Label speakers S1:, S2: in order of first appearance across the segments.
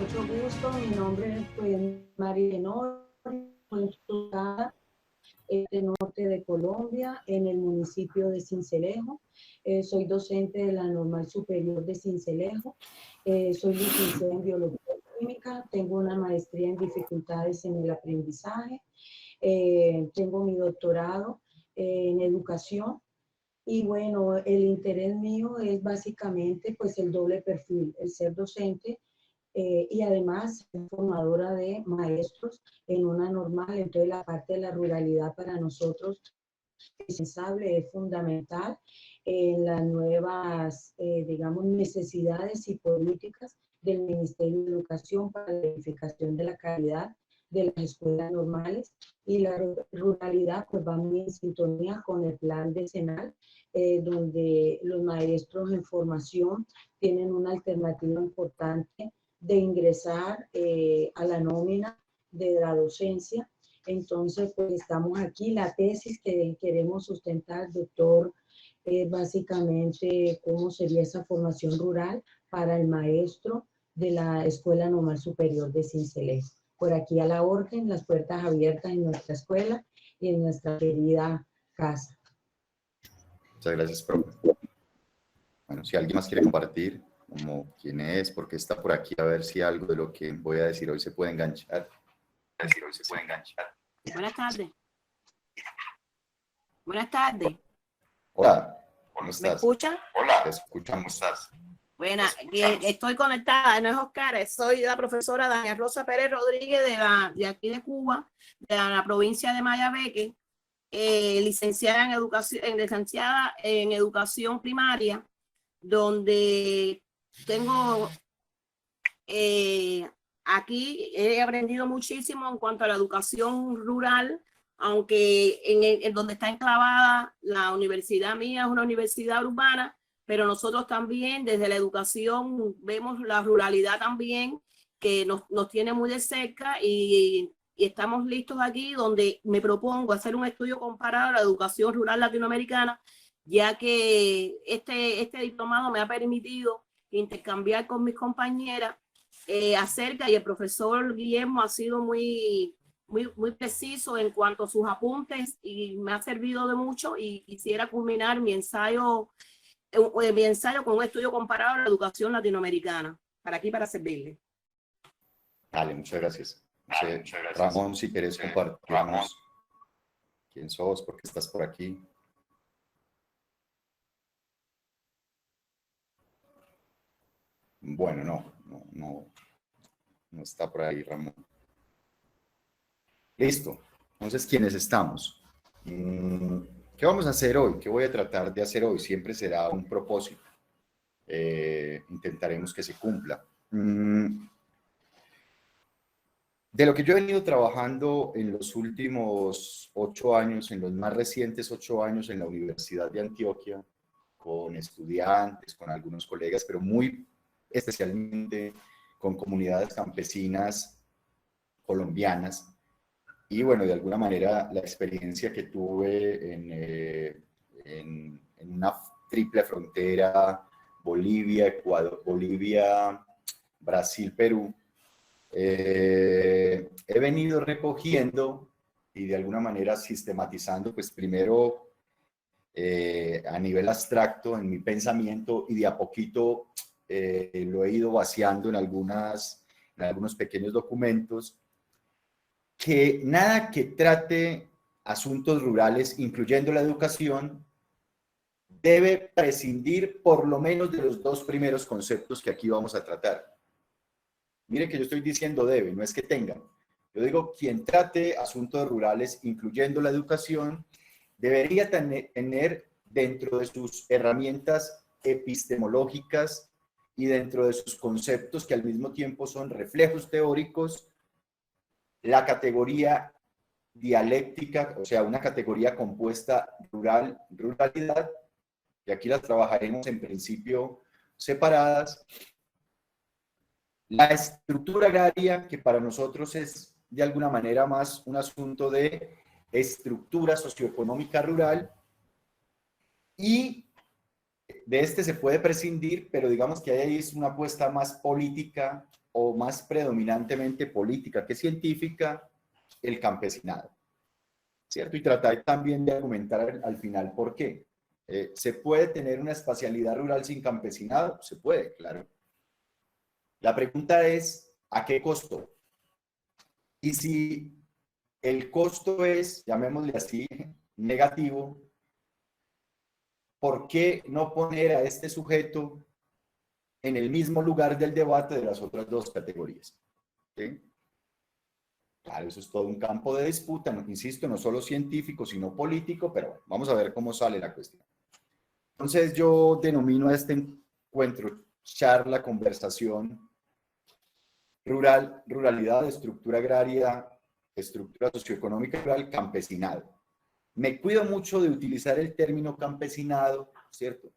S1: mucho gusto. Mi nombre es María Lenore, soy estudiante del norte de Colombia, en el municipio de Sincelejo. Soy docente de la Normal Superior de Sincelejo. Soy licenciada en Biología Química, tengo una maestría en dificultades en el aprendizaje, tengo mi doctorado en educación. Y bueno, el interés mío es básicamente pues el doble perfil, el ser docente y además formadora de maestros en una normal. Entonces la parte de la ruralidad para nosotros es indispensable, es fundamental en las nuevas, digamos, necesidades y políticas del Ministerio de Educación para la verificación de la calidad de las escuelas normales, y la ruralidad pues va muy en sintonía con el plan decenal, donde los maestros en formación tienen una alternativa importante de ingresar a la nómina de la docencia. Entonces, pues estamos aquí. La tesis que queremos sustentar, doctor, es básicamente cómo sería esa formación rural para el maestro de la Escuela Normal Superior de Sincelejo. Por aquí a la orden, las puertas abiertas en nuestra escuela y en nuestra querida casa.
S2: Muchas gracias, profe. Bueno, si alguien más quiere compartir, como quién es, por qué está por aquí, a ver si algo de lo que voy a decir hoy se puede enganchar.
S3: Buenas tardes. Buenas tardes.
S2: Hola, ¿cómo estás?
S3: ¿Me escuchan?
S2: Hola, te escuchamos.
S3: Bueno, estoy conectada, no es Oscar, soy la profesora Dania Rosa Pérez Rodríguez de aquí de Cuba, de la provincia de Mayabeque, licenciada en educación primaria, donde tengo aquí he aprendido muchísimo en cuanto a la educación rural, aunque en donde está enclavada la universidad mía es una universidad urbana, pero nosotros también desde la educación vemos la ruralidad también, que nos tiene muy de cerca, y estamos listos aquí, donde me propongo hacer un estudio comparado a la educación rural latinoamericana, ya que este diplomado me ha permitido intercambiar con mis compañeras acerca, y el profesor Guillermo ha sido muy preciso en cuanto a sus apuntes y me ha servido de mucho, y quisiera culminar mi ensayo con un estudio comparado a la educación latinoamericana. Para servirle.
S2: Dale, muchas gracias. Ramón, si quieres compartirnos quién sos, por qué estás por aquí. Bueno, no está por ahí, Ramón. Listo. Entonces, ¿quiénes estamos? ¿Qué vamos a hacer hoy? ¿Qué voy a tratar de hacer hoy? Siempre será un propósito. Intentaremos que se cumpla. De lo que yo he venido trabajando en los últimos 8 años, en los más recientes 8 años en la Universidad de Antioquia, con estudiantes, con algunos colegas, pero muy especialmente con comunidades campesinas colombianas. Y bueno, de alguna manera la experiencia que tuve en una triple frontera, Bolivia, Ecuador, Bolivia, Brasil, Perú, he venido recogiendo y de alguna manera sistematizando, pues primero a nivel abstracto en mi pensamiento, y de a poquito lo he ido vaciando en algunos pequeños documentos, que nada que trate asuntos rurales, incluyendo la educación, debe prescindir por lo menos de los 2 primeros conceptos que aquí vamos a tratar. Miren que yo estoy diciendo debe, no es que tengan. Yo digo, quien trate asuntos rurales, incluyendo la educación, debería tener dentro de sus herramientas epistemológicas y dentro de sus conceptos, que al mismo tiempo son reflejos teóricos, la categoría dialéctica, o sea, una categoría compuesta ruralidad, y aquí las trabajaremos en principio separadas. La estructura agraria, que para nosotros es de alguna manera más un asunto de estructura socioeconómica rural, y de este se puede prescindir, pero digamos que ahí es una apuesta más política o más predominantemente política que científica, el campesinado, ¿cierto? Y tratar también de argumentar al final por qué. ¿Se puede tener una espacialidad rural sin campesinado? Se puede, claro. La pregunta es, ¿a qué costo? Y si el costo es, llamémosle así, negativo, ¿por qué no poner a este sujeto en el mismo lugar del debate de las otras dos categorías? ¿Sí? Claro, eso es todo un campo de disputa, no, insisto, no solo científico, sino político, pero bueno, vamos a ver cómo sale la cuestión. Entonces yo denomino a este encuentro, charla, conversación, ruralidad, estructura agraria, estructura socioeconómica rural, campesinado. Me cuido mucho de utilizar el término campesinado, ¿cierto?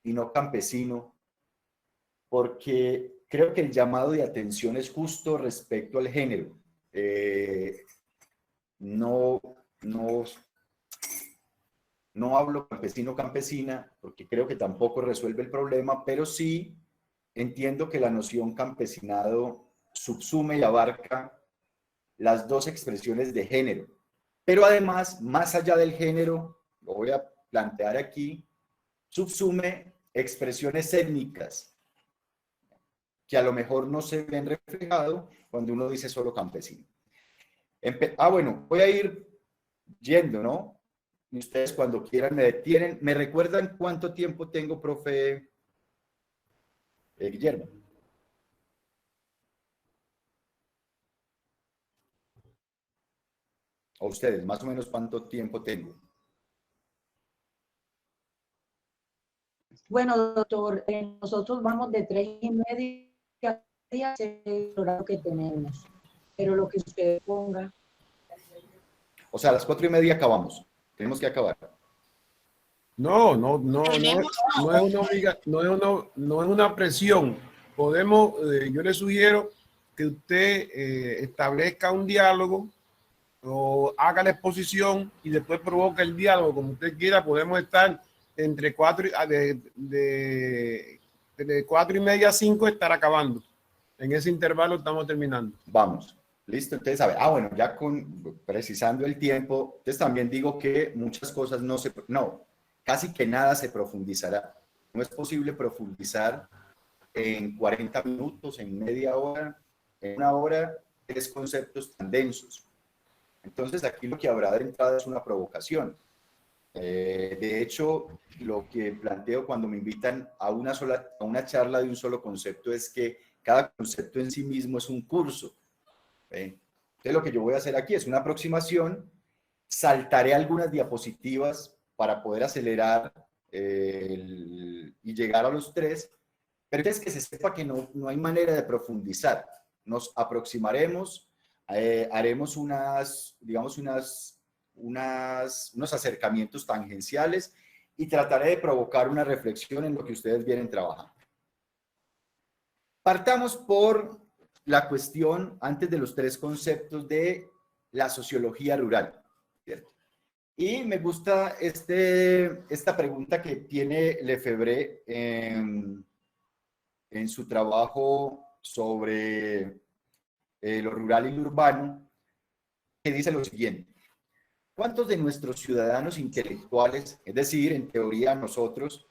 S2: Y no campesino, porque creo que el llamado de atención es justo respecto al género. No hablo campesino-campesina, porque creo que tampoco resuelve el problema, pero sí entiendo que la noción campesinado subsume y abarca las dos expresiones de género. Pero además, más allá del género, lo voy a plantear aquí, subsume expresiones étnicas que a lo mejor no se ven reflejadas cuando uno dice solo campesino. Bueno, voy a ir yendo, ¿no? Y ustedes cuando quieran me detienen. ¿Me recuerdan cuánto tiempo tengo, profe Guillermo? ¿O ustedes, más o menos cuánto tiempo tengo?
S1: Bueno, doctor, nosotros vamos de 3:30 a el horario que tenemos, pero lo que usted ponga.
S2: O sea, a las 4:30 acabamos. Tenemos que acabar.
S4: No es una presión. Podemos, yo le sugiero que usted establezca un diálogo o haga la exposición y después provoca el diálogo como usted quiera. Podemos estar entre 4:30 a 5 estar acabando. En ese intervalo estamos terminando.
S2: Vamos. Listo, entonces, a ver, bueno, ya precisando el tiempo, entonces también digo que muchas cosas casi que nada se profundizará. No es posible profundizar en 40 minutos, en media hora, en una hora, 3 conceptos tan densos. Entonces, aquí lo que habrá de entrada es una provocación. De hecho, lo que planteo cuando me invitan a una charla de un solo concepto es que cada concepto en sí mismo es un curso. Entonces, lo que yo voy a hacer aquí es una aproximación, saltaré algunas diapositivas para poder acelerar y llegar a los 3, pero es que se sepa que no hay manera de profundizar. Nos aproximaremos, haremos unos acercamientos tangenciales y trataré de provocar una reflexión en lo que ustedes vienen trabajando. Partamos por la cuestión, antes de los 3 conceptos, de la sociología rural, ¿cierto? Y me gusta esta pregunta que tiene Lefebvre en su trabajo sobre lo rural y lo urbano, que dice lo siguiente: ¿cuántos de nuestros ciudadanos intelectuales, es decir, en teoría nosotros,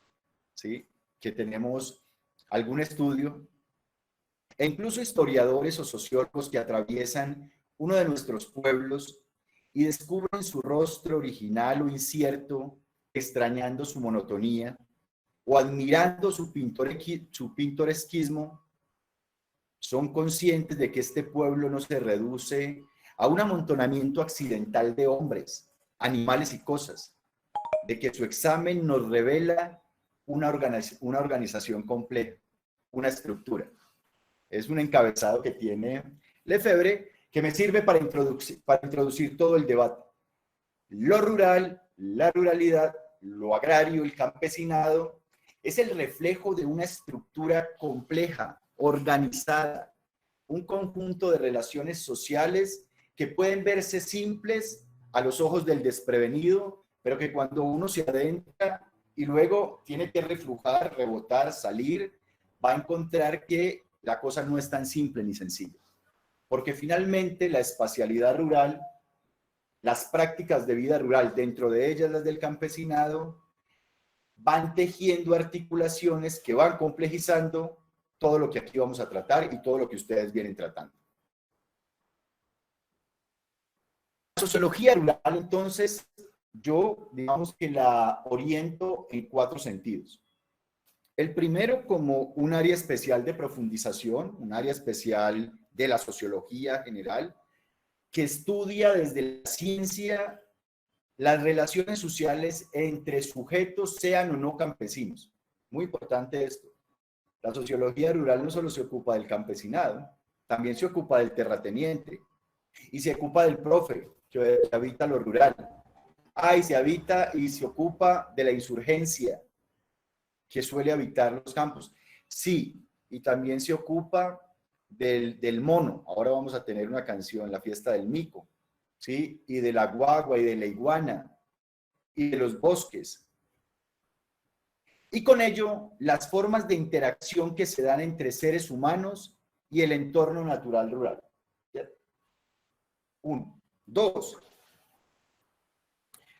S2: ¿sí?, que tenemos algún estudio, e incluso historiadores o sociólogos que atraviesan uno de nuestros pueblos y descubren su rostro original o incierto, extrañando su monotonía o admirando su pintoresquismo, son conscientes de que este pueblo no se reduce a un amontonamiento accidental de hombres, animales y cosas, de que su examen nos revela una organización compleja, una estructura? Es un encabezado que tiene Lefebvre que me sirve para introducir todo el debate. Lo rural, la ruralidad, lo agrario, el campesinado, es el reflejo de una estructura compleja, organizada, un conjunto de relaciones sociales que pueden verse simples a los ojos del desprevenido, pero que cuando uno se adentra y luego tiene que reflujar, rebotar, salir, va a encontrar que la cosa no es tan simple ni sencilla. Porque finalmente la espacialidad rural, las prácticas de vida rural, dentro de ellas las del campesinado, van tejiendo articulaciones que van complejizando todo lo que aquí vamos a tratar y todo lo que ustedes vienen tratando. La sociología rural, entonces, yo digamos que la oriento en 4 sentidos. El primero como un área especial de profundización, un área especial de la sociología general, que estudia desde la ciencia las relaciones sociales entre sujetos, sean o no campesinos. Muy importante esto. La sociología rural no solo se ocupa del campesinado, también se ocupa del terrateniente y se ocupa del profe, que habita lo rural. Y se habita y se ocupa de la insurgencia, que suele habitar los campos. Sí, y también se ocupa del mono. Ahora vamos a tener una canción, la fiesta del mico, ¿sí? Y de la guagua y de la iguana y de los bosques. Y con ello, las formas de interacción que se dan entre seres humanos y el entorno natural rural. ¿Ya? 1. 2.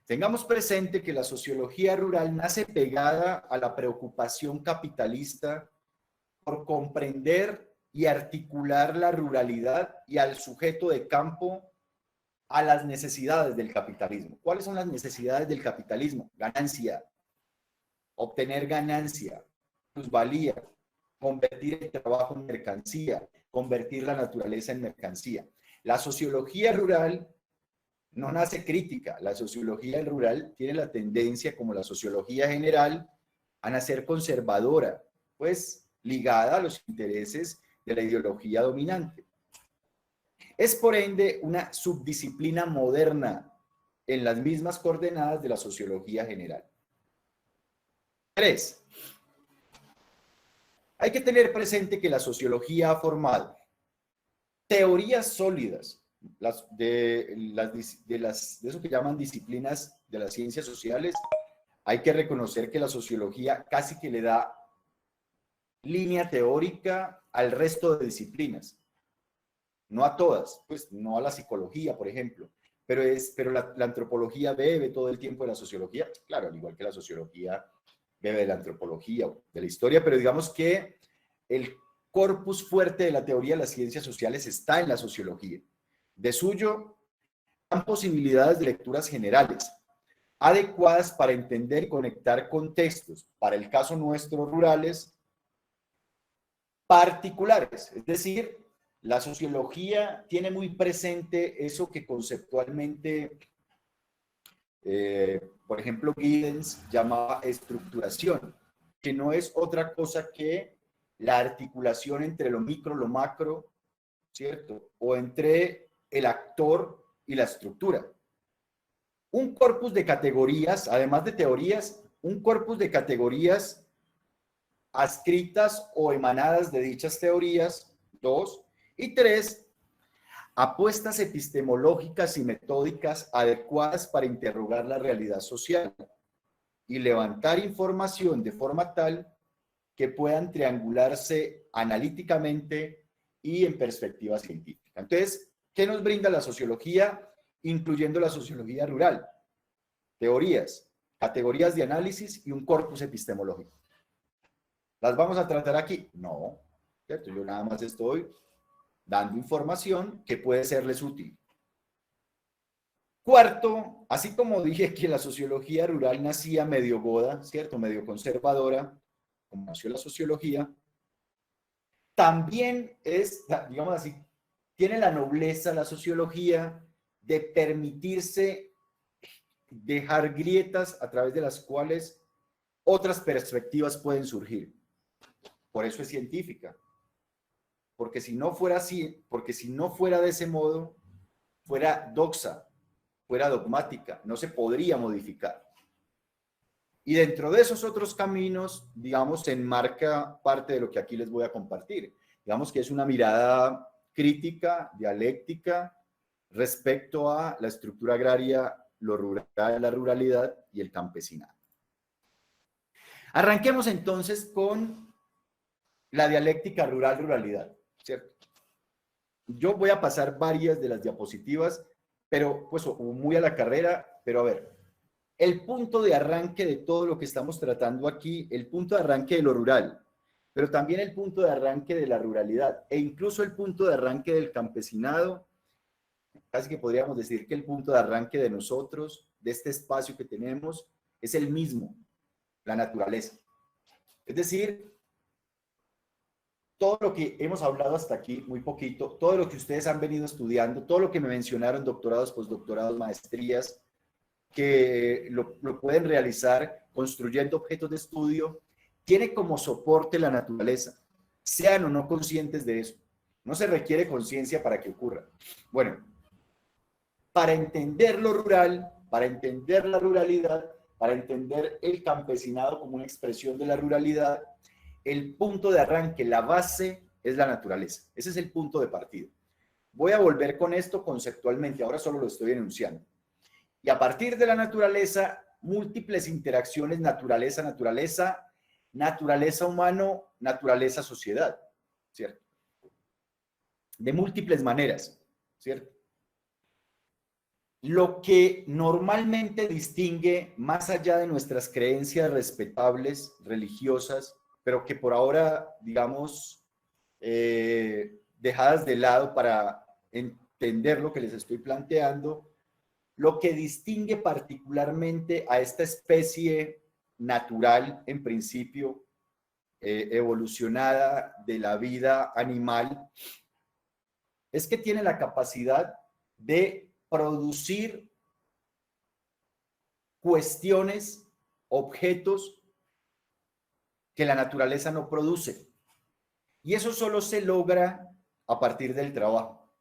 S2: Tengamos presente que la sociología rural nace pegada a la preocupación capitalista por comprender y articular la ruralidad y al sujeto de campo a las necesidades del capitalismo. ¿Cuáles son las necesidades del capitalismo? Ganancia, obtener ganancia, plusvalía, convertir el trabajo en mercancía, convertir la naturaleza en mercancía. La sociología rural no nace crítica. La sociología rural tiene la tendencia, como la sociología general, a nacer conservadora, pues ligada a los intereses de la ideología dominante. Es por ende una subdisciplina moderna en las mismas coordenadas de la sociología general. 3. Hay que tener presente que la sociología ha formado teorías sólidas de eso que llaman disciplinas de las ciencias sociales. Hay que reconocer que la sociología casi que le da línea teórica al resto de disciplinas. No a todas, pues no a la psicología, por ejemplo, pero la antropología bebe todo el tiempo de la sociología, claro, al igual que la sociología bebe de la antropología, de la historia, pero digamos que el corpus fuerte de la teoría de las ciencias sociales está en la sociología. De suyo, dan posibilidades de lecturas generales, adecuadas para entender y conectar contextos, para el caso nuestro, rurales, particulares, es decir, la sociología tiene muy presente eso que conceptualmente, por ejemplo, Giddens llamaba estructuración, que no es otra cosa que la articulación entre lo micro, lo macro, ¿cierto? O entre el actor y la estructura. Un corpus de categorías, además de teorías, un corpus de categorías adscritas o emanadas de dichas teorías, 2, y 3, apuestas epistemológicas y metódicas adecuadas para interrogar la realidad social y levantar información de forma tal que puedan triangularse analíticamente y en perspectiva científica. Entonces, ¿qué nos brinda la sociología, incluyendo la sociología rural? Teorías, categorías de análisis y un corpus epistemológico. ¿Las vamos a tratar aquí? No, ¿cierto? Yo nada más estoy dando información que puede serles útil. Cuarto, así como dije que la sociología rural nacía medio goda, ¿cierto? Medio conservadora, como nació la sociología, también es, digamos así, tiene la nobleza la sociología de permitirse dejar grietas a través de las cuales otras perspectivas pueden surgir. Por eso es científica. Porque si no fuera así, porque si no fuera de ese modo, fuera doxa, fuera dogmática, no se podría modificar. Y dentro de esos otros caminos, digamos, se enmarca parte de lo que aquí les voy a compartir. Digamos que es una mirada crítica, dialéctica, respecto a la estructura agraria, lo rural, la ruralidad y el campesinado. Arranquemos entonces con la dialéctica rural-ruralidad, ¿cierto? Yo voy a pasar varias de las diapositivas, pero pues muy a la carrera, pero a ver, el punto de arranque de todo lo que estamos tratando aquí, el punto de arranque de lo rural, pero también el punto de arranque de la ruralidad e incluso el punto de arranque del campesinado, casi que podríamos decir que el punto de arranque de nosotros, de este espacio que tenemos, es el mismo, la naturaleza. Es decir, todo lo que hemos hablado hasta aquí, muy poquito, todo lo que ustedes han venido estudiando, todo lo que me mencionaron, doctorados, postdoctorados, maestrías, que lo pueden realizar construyendo objetos de estudio, tiene como soporte la naturaleza, sean o no conscientes de eso. No se requiere conciencia para que ocurra. Bueno, para entender lo rural, para entender la ruralidad, para entender el campesinado como una expresión de la ruralidad, el punto de arranque, la base, es la naturaleza. Ese es el punto de partida. Voy a volver con esto conceptualmente, ahora solo lo estoy enunciando. Y a partir de la naturaleza, múltiples interacciones naturaleza-naturaleza, naturaleza humano, naturaleza sociedad, ¿cierto? De múltiples maneras, ¿cierto? Lo que normalmente distingue, más allá de nuestras creencias respetables, religiosas, pero que por ahora, digamos, dejadas de lado para entender lo que les estoy planteando, lo que distingue particularmente a esta especie natural, en principio, evolucionada de la vida animal, es que tiene la capacidad de producir cuestiones, objetos que la naturaleza no produce. Y eso solo se logra a partir del trabajo,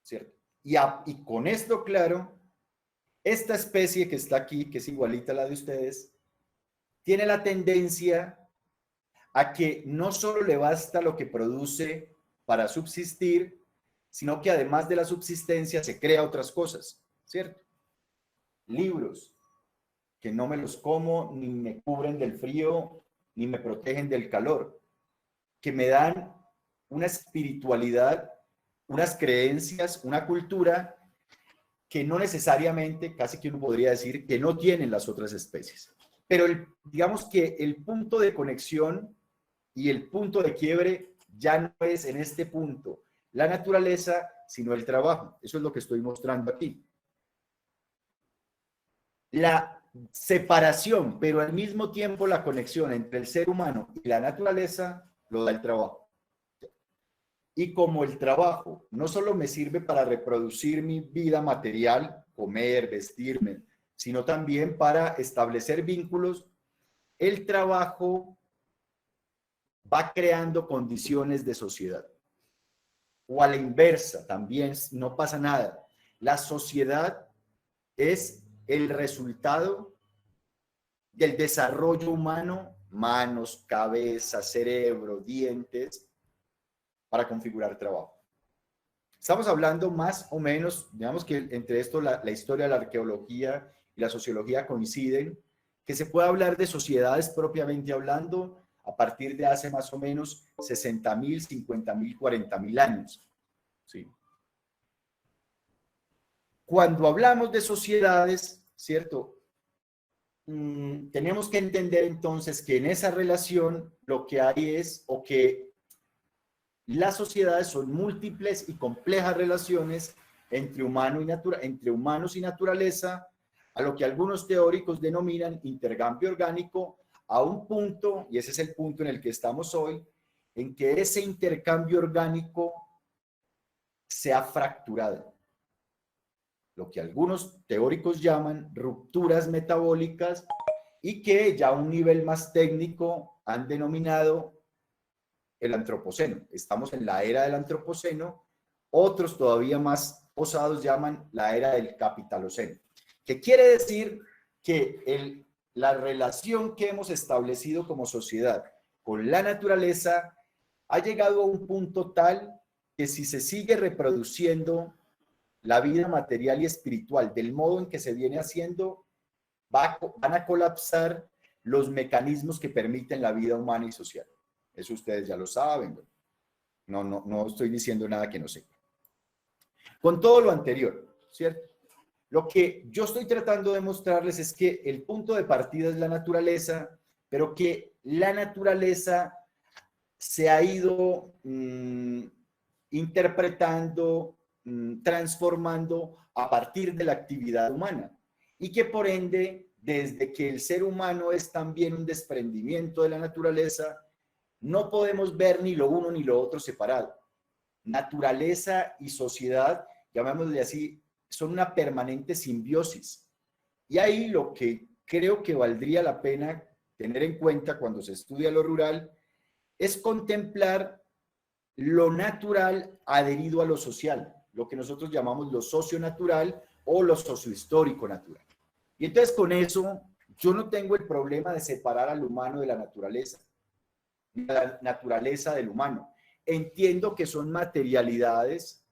S2: ¿cierto? Y con esto claro, esta especie que está aquí, que es igualita a la de ustedes, tiene la tendencia a que no solo le basta lo que produce para subsistir, sino que además de la subsistencia se crea otras cosas, ¿cierto? Libros, que no me los como, ni me cubren del frío, ni me protegen del calor, que me dan una espiritualidad, unas creencias, una cultura que no necesariamente, casi que uno podría decir, que no tienen las otras especies. Pero digamos que el punto de conexión y el punto de quiebre ya no es en este punto la naturaleza, sino el trabajo. Eso es lo que estoy mostrando aquí. La separación, pero al mismo tiempo la conexión entre el ser humano y la naturaleza, lo da el trabajo. Y como el trabajo no solo me sirve para reproducir mi vida material, comer, vestirme, sino también para establecer vínculos, el trabajo va creando condiciones de sociedad. O a la inversa, también no pasa nada. La sociedad es el resultado del desarrollo humano, manos, cabeza, cerebro, dientes, para configurar trabajo. Estamos hablando más o menos, digamos que entre esto la historia, la arqueología y la sociología coinciden, que se puede hablar de sociedades propiamente hablando a partir de hace más o menos 60.000, 50.000, 40.000 años. ¿Sí? Cuando hablamos de sociedades, ¿cierto? Tenemos que entender entonces que en esa relación lo que hay es, o que las sociedades son múltiples y complejas relaciones entre humanos y naturaleza, a lo que algunos teóricos denominan intercambio orgánico, a un punto, y ese es el punto en el que estamos hoy, en que ese intercambio orgánico se ha fracturado. Lo que algunos teóricos llaman rupturas metabólicas y que ya a un nivel más técnico han denominado el antropoceno. Estamos en la era del antropoceno, otros todavía más osados llaman la era del capitaloceno, que quiere decir que la relación que hemos establecido como sociedad con la naturaleza ha llegado a un punto tal que si se sigue reproduciendo la vida material y espiritual del modo en que se viene haciendo, van a colapsar los mecanismos que permiten la vida humana y social. Eso ustedes ya lo saben. No estoy diciendo nada que no sepa. Con todo lo anterior, ¿cierto? Lo que yo estoy tratando de mostrarles es que el punto de partida es la naturaleza, pero que la naturaleza se ha ido interpretando, transformando a partir de la actividad humana y que por ende, desde que el ser humano es también un desprendimiento de la naturaleza, no podemos ver ni lo uno ni lo otro separado. Naturaleza y sociedad, llamémosle así, son una permanente simbiosis. Y ahí lo que creo que valdría la pena tener en cuenta cuando se estudia lo rural es contemplar lo natural adherido a lo social, lo que nosotros llamamos lo socionatural o lo sociohistórico natural. Y entonces con eso yo no tengo el problema de separar al humano de la naturaleza del humano. Entiendo que son materialidades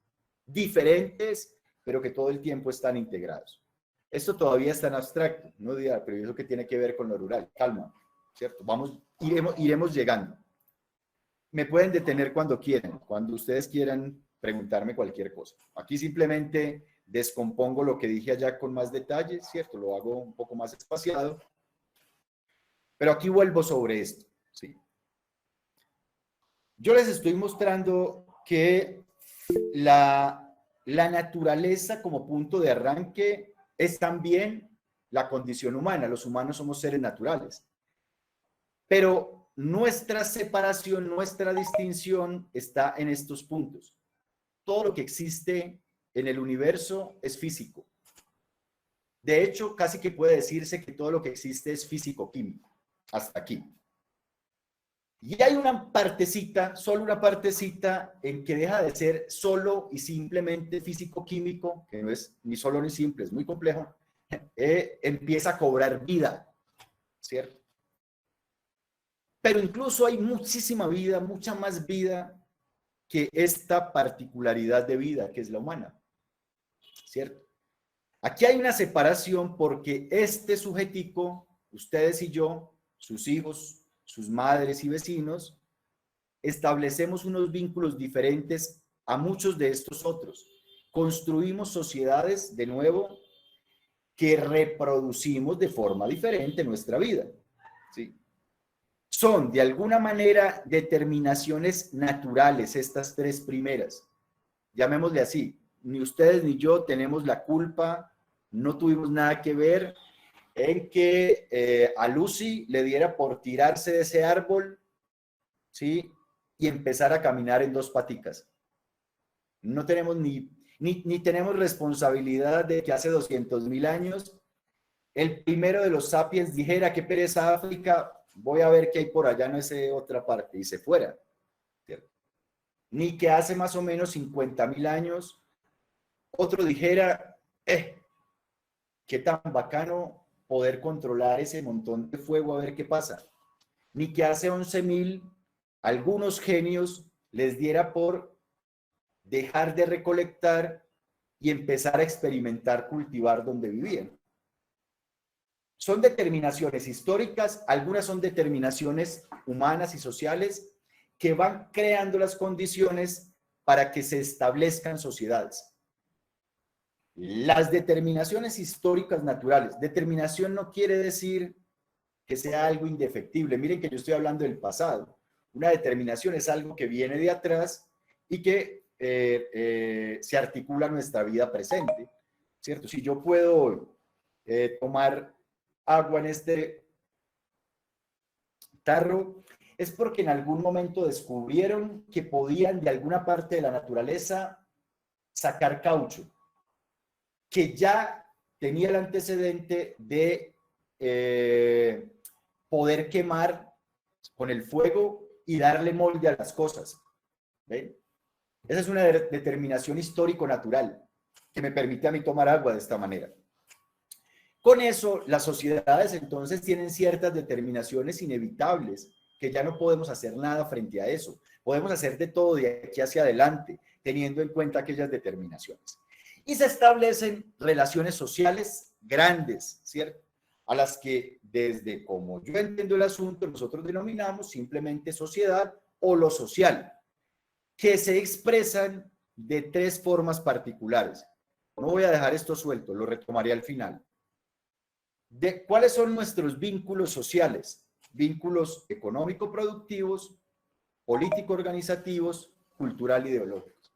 S2: diferentes, pero que todo el tiempo están integrados. Esto todavía está en abstracto, no diga, pero eso que tiene que ver con lo rural. Calma, ¿cierto? Iremos llegando. Me pueden detener cuando quieran, cuando ustedes quieran preguntarme cualquier cosa. Aquí simplemente descompongo lo que dije allá con más detalle, ¿cierto? Lo hago un poco más espaciado. Pero aquí vuelvo sobre esto, ¿sí? Yo les estoy mostrando que la naturaleza como punto de arranque es también la condición humana. Los humanos somos seres naturales. Pero nuestra separación, nuestra distinción está en estos puntos. Todo lo que existe en el universo es físico. De hecho, casi que puede decirse que todo lo que existe es físico-químico. Hasta aquí. Y hay una partecita, solo una partecita, en que deja de ser solo y simplemente físico-químico, que no es ni solo ni simple, es muy complejo, empieza a cobrar vida, ¿cierto? Pero incluso hay muchísima vida, mucha más vida que esta particularidad de vida, que es la humana, ¿cierto? Aquí hay una separación porque este sujetico, ustedes y yo, sus hijos, sus madres y vecinos, establecemos unos vínculos diferentes a muchos de estos otros. Construimos sociedades, de nuevo, que reproducimos de forma diferente nuestra vida, ¿sí? Son, de alguna manera, determinaciones naturales, estas tres primeras. Llamémosle así. Ni ustedes ni yo tenemos la culpa, no tuvimos nada que ver en que a Lucy le diera por tirarse de ese árbol, ¿sí? Y empezar a caminar en dos paticas. No tenemos ni tenemos responsabilidad de que hace 200.000 años el primero de los sapiens dijera: qué pereza África, voy a ver qué hay por allá en esa otra parte, y se fuera, ¿cierto? Ni que hace más o menos 50.000 años otro dijera: qué tan bacano poder controlar ese montón de fuego, a ver qué pasa. Ni que hace 11.000 algunos genios les diera por dejar de recolectar y empezar a experimentar, cultivar donde vivían. Son determinaciones históricas, algunas son determinaciones humanas y sociales que van creando las condiciones para que se establezcan sociedades. Las determinaciones históricas naturales. Determinación no quiere decir que sea algo indefectible. Miren que yo estoy hablando del pasado. Una determinación es algo que viene de atrás y que se articula en nuestra vida presente, ¿cierto? Si yo puedo tomar agua en este tarro, es porque en algún momento descubrieron que podían de alguna parte de la naturaleza sacar caucho, que ya tenía el antecedente de poder quemar con el fuego y darle molde a las cosas. ¿Ven? Esa es una determinación histórico-natural que me permite a mí tomar agua de esta manera. Con eso, las sociedades entonces tienen ciertas determinaciones inevitables que ya no podemos hacer nada frente a eso. Podemos hacer de todo de aquí hacia adelante, teniendo en cuenta aquellas determinaciones. Y se establecen relaciones sociales grandes, ¿cierto? a las que desde como yo entiendo el asunto, nosotros denominamos simplemente sociedad o lo social, que se expresan de tres formas particulares. No voy a dejar esto suelto, lo retomaré al final. ¿Cuáles son nuestros vínculos sociales? Vínculos económico-productivos, político-organizativos, cultural-ideológicos.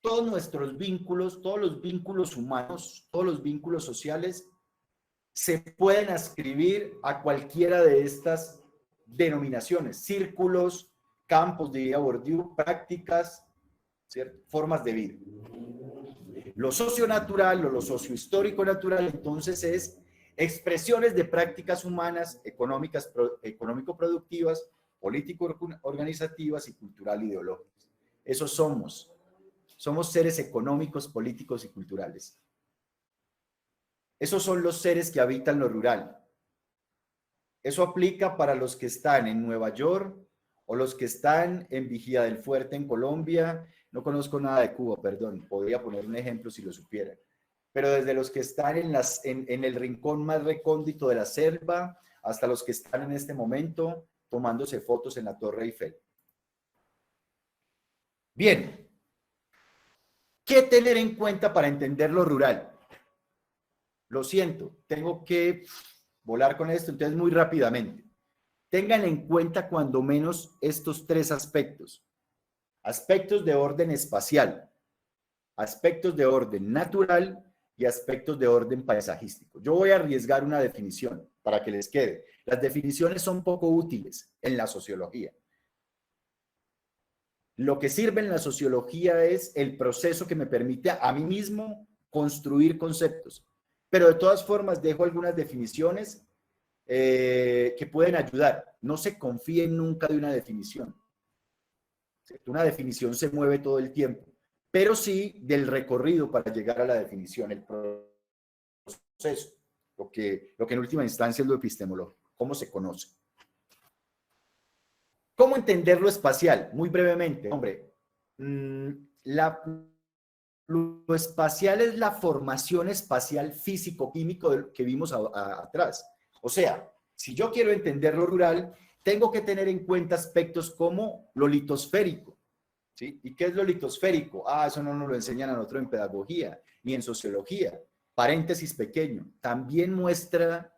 S2: Todos nuestros vínculos, todos los vínculos humanos, todos los vínculos sociales se pueden ascribir a cualquiera de estas denominaciones, círculos, campos, diría Bourdieu, prácticas, ¿cierto? Formas de vida. Lo socionatural o lo sociohistórico natural, entonces, es expresiones de prácticas humanas, económicas, económico-productivas, político-organizativas y cultural-ideológicas. Eso somos. Somos seres económicos, políticos y culturales. Esos son los seres que habitan lo rural. Eso aplica para los que están en Nueva York o los que están en Vigía del Fuerte en Colombia. No conozco nada de Cuba, perdón. Podría poner un ejemplo si lo supiera. Pero desde los que están en el rincón más recóndito de la selva hasta los que están en este momento tomándose fotos en la Torre Eiffel. Bien. ¿Qué tener en cuenta para entender lo rural? Lo siento, tengo que volar con esto, entonces muy rápidamente. Tengan en cuenta cuando menos estos tres aspectos. Aspectos de orden espacial, aspectos de orden natural y aspectos de orden paisajístico. Yo voy a arriesgar una definición para que les quede. Las definiciones son poco útiles en la sociología. Lo que sirve en la sociología es el proceso que me permite a mí mismo construir conceptos. Pero de todas formas dejo algunas definiciones que pueden ayudar. No se confíen nunca de una definición. Una definición se mueve todo el tiempo, pero sí del recorrido para llegar a la definición, el proceso, lo que en última instancia es lo epistemológico, cómo se conoce. ¿Cómo entender lo espacial? Muy brevemente, hombre, lo espacial es la formación espacial físico-químico que vimos atrás. O sea, si yo quiero entender lo rural, tengo que tener en cuenta aspectos como lo litosférico, ¿sí? ¿Y qué es lo litosférico? Eso no nos lo enseñan a nosotros en pedagogía ni en sociología. Paréntesis pequeño. También muestra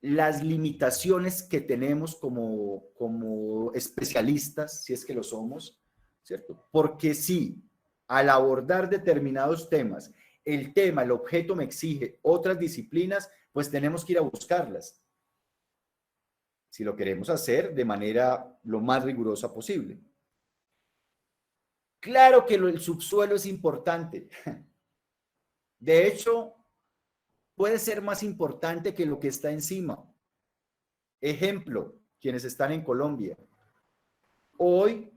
S2: las limitaciones que tenemos como especialistas, si es que lo somos, ¿cierto? Porque sí, al abordar determinados temas, el objeto me exige otras disciplinas, pues tenemos que ir a buscarlas. Si lo queremos hacer de manera lo más rigurosa posible. Claro que el subsuelo es importante. De hecho, puede ser más importante que lo que está encima. Ejemplo, quienes están en Colombia. Hoy,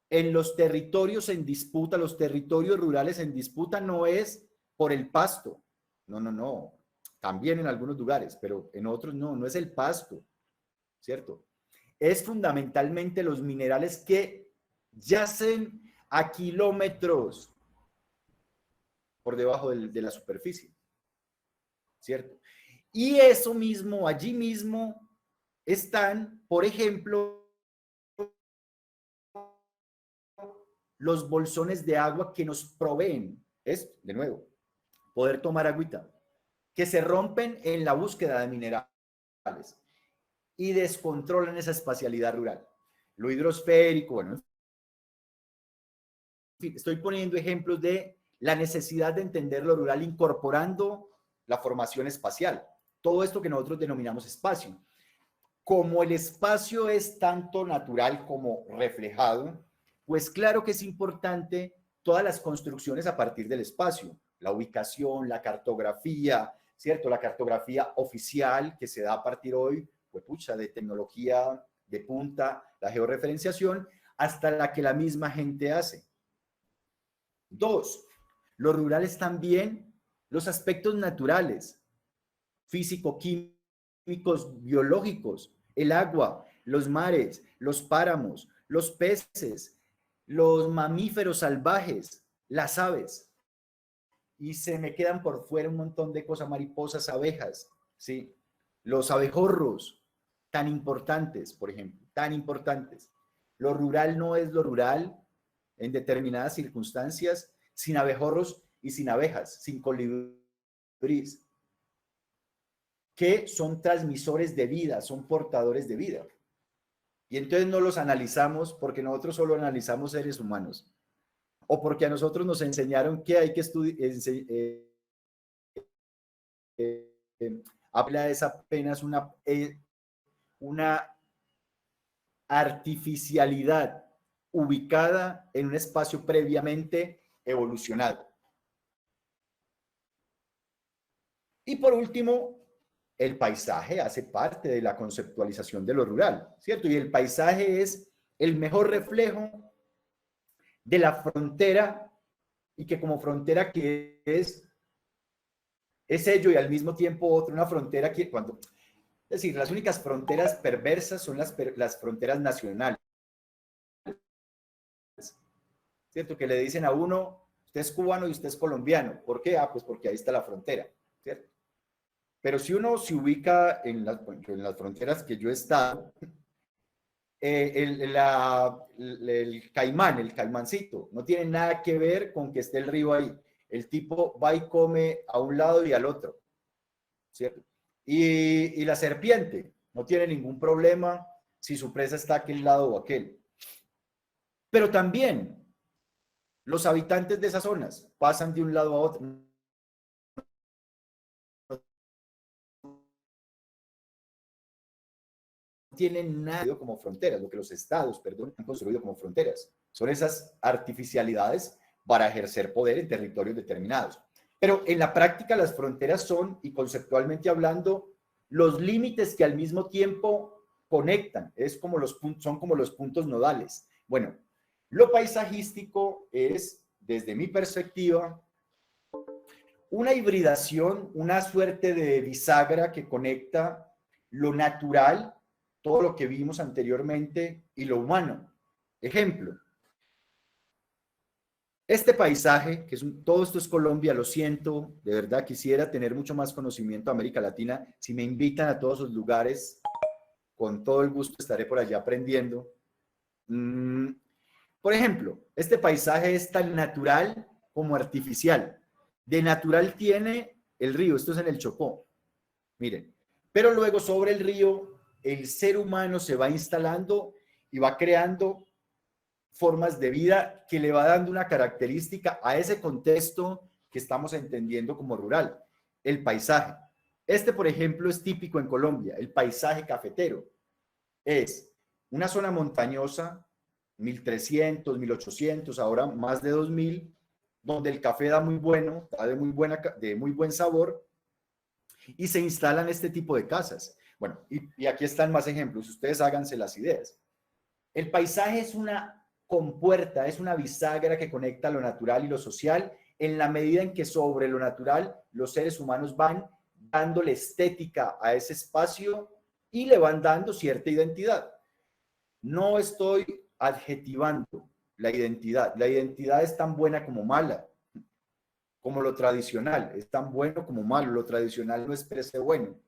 S2: en los territorios en disputa, los territorios rurales en disputa no es por el pasto. No. También en algunos lugares, pero en otros no es el pasto. ¿Cierto? Es fundamentalmente los minerales que yacen a kilómetros por debajo de la superficie, ¿cierto? Y eso mismo, allí mismo están, por ejemplo, los bolsones de agua que nos proveen, de nuevo, poder tomar agüita, que se rompen en la búsqueda de minerales y descontrolan esa espacialidad rural. Lo hidrosférico, bueno, en fin, estoy poniendo ejemplos de la necesidad de entender lo rural incorporando la formación espacial. Todo esto que nosotros denominamos espacio. Como el espacio es tanto natural como reflejado, pues claro que es importante todas las construcciones a partir del espacio. La ubicación, la cartografía, ¿cierto? La cartografía oficial que se da a partir hoy, de tecnología de punta, la georreferenciación, hasta la que la misma gente hace. 2, los rurales también, los aspectos naturales, físico-químicos, biológicos, el agua, los mares, los páramos, los peces, los mamíferos salvajes, las aves. y se me quedan por fuera un montón de cosas, mariposas, abejas, ¿sí? Los abejorros, tan importantes, por ejemplo, tan importantes. Lo rural no es lo rural en determinadas circunstancias sin abejorros y sin abejas, sin colibríes, que son transmisores de vida, son portadores de vida. Y entonces no los analizamos porque nosotros solo analizamos seres humanos, o porque a nosotros nos enseñaron que hay que estudiar, habla es apenas una artificialidad ubicada en un espacio previamente evolucionado. Y por último, el paisaje hace parte de la conceptualización de lo rural, ¿cierto? Y el paisaje es el mejor reflejo de la frontera, y que como frontera que es ello y al mismo tiempo otra, una frontera que cuando, es decir, las únicas fronteras perversas son las fronteras nacionales, ¿cierto? Que le dicen a uno, usted es cubano y usted es colombiano. ¿Por qué? Ah, pues porque ahí está la frontera, ¿cierto? Pero si uno se ubica en las fronteras que yo he estado, el caimán, el caimancito, no tiene nada que ver con que esté el río ahí. El tipo va y come a un lado y al otro, ¿cierto? Y la serpiente no tiene ningún problema si su presa está a aquel lado o aquel. Pero también los habitantes de esas zonas pasan de un lado a otro. Tienen nada como fronteras, lo que los estados, perdón, han construido como fronteras. Son esas artificialidades para ejercer poder en territorios determinados. Pero en la práctica las fronteras son, y conceptualmente hablando, los límites que al mismo tiempo conectan, son como los puntos nodales. Bueno, lo paisajístico es, desde mi perspectiva, una hibridación, una suerte de bisagra que conecta lo natural, todo lo que vimos anteriormente, y lo humano. Ejemplo, este paisaje, todo esto es Colombia, lo siento, de verdad quisiera tener mucho más conocimiento de América Latina. Si me invitan a todos sus lugares, con todo el gusto estaré por allá aprendiendo. Por ejemplo, este paisaje es tan natural como artificial. De natural tiene el río, esto es en el Chocó, miren, pero luego sobre el río el ser humano se va instalando y va creando formas de vida que le va dando una característica a ese contexto que estamos entendiendo como rural, el paisaje. Este, por ejemplo, es típico en Colombia, el paisaje cafetero. Es una zona montañosa, 1300, 1800, ahora más de 2000, donde el café da muy bueno, da de muy buen sabor, y se instalan este tipo de casas. Bueno, y aquí están más ejemplos, ustedes háganse las ideas. El paisaje es una compuerta, es una bisagra que conecta lo natural y lo social, en la medida en que sobre lo natural los seres humanos van dándole estética a ese espacio y le van dando cierta identidad. No estoy adjetivando la identidad. La identidad es tan buena como mala, como lo tradicional. Es tan bueno como malo. Lo tradicional no es per se bueno,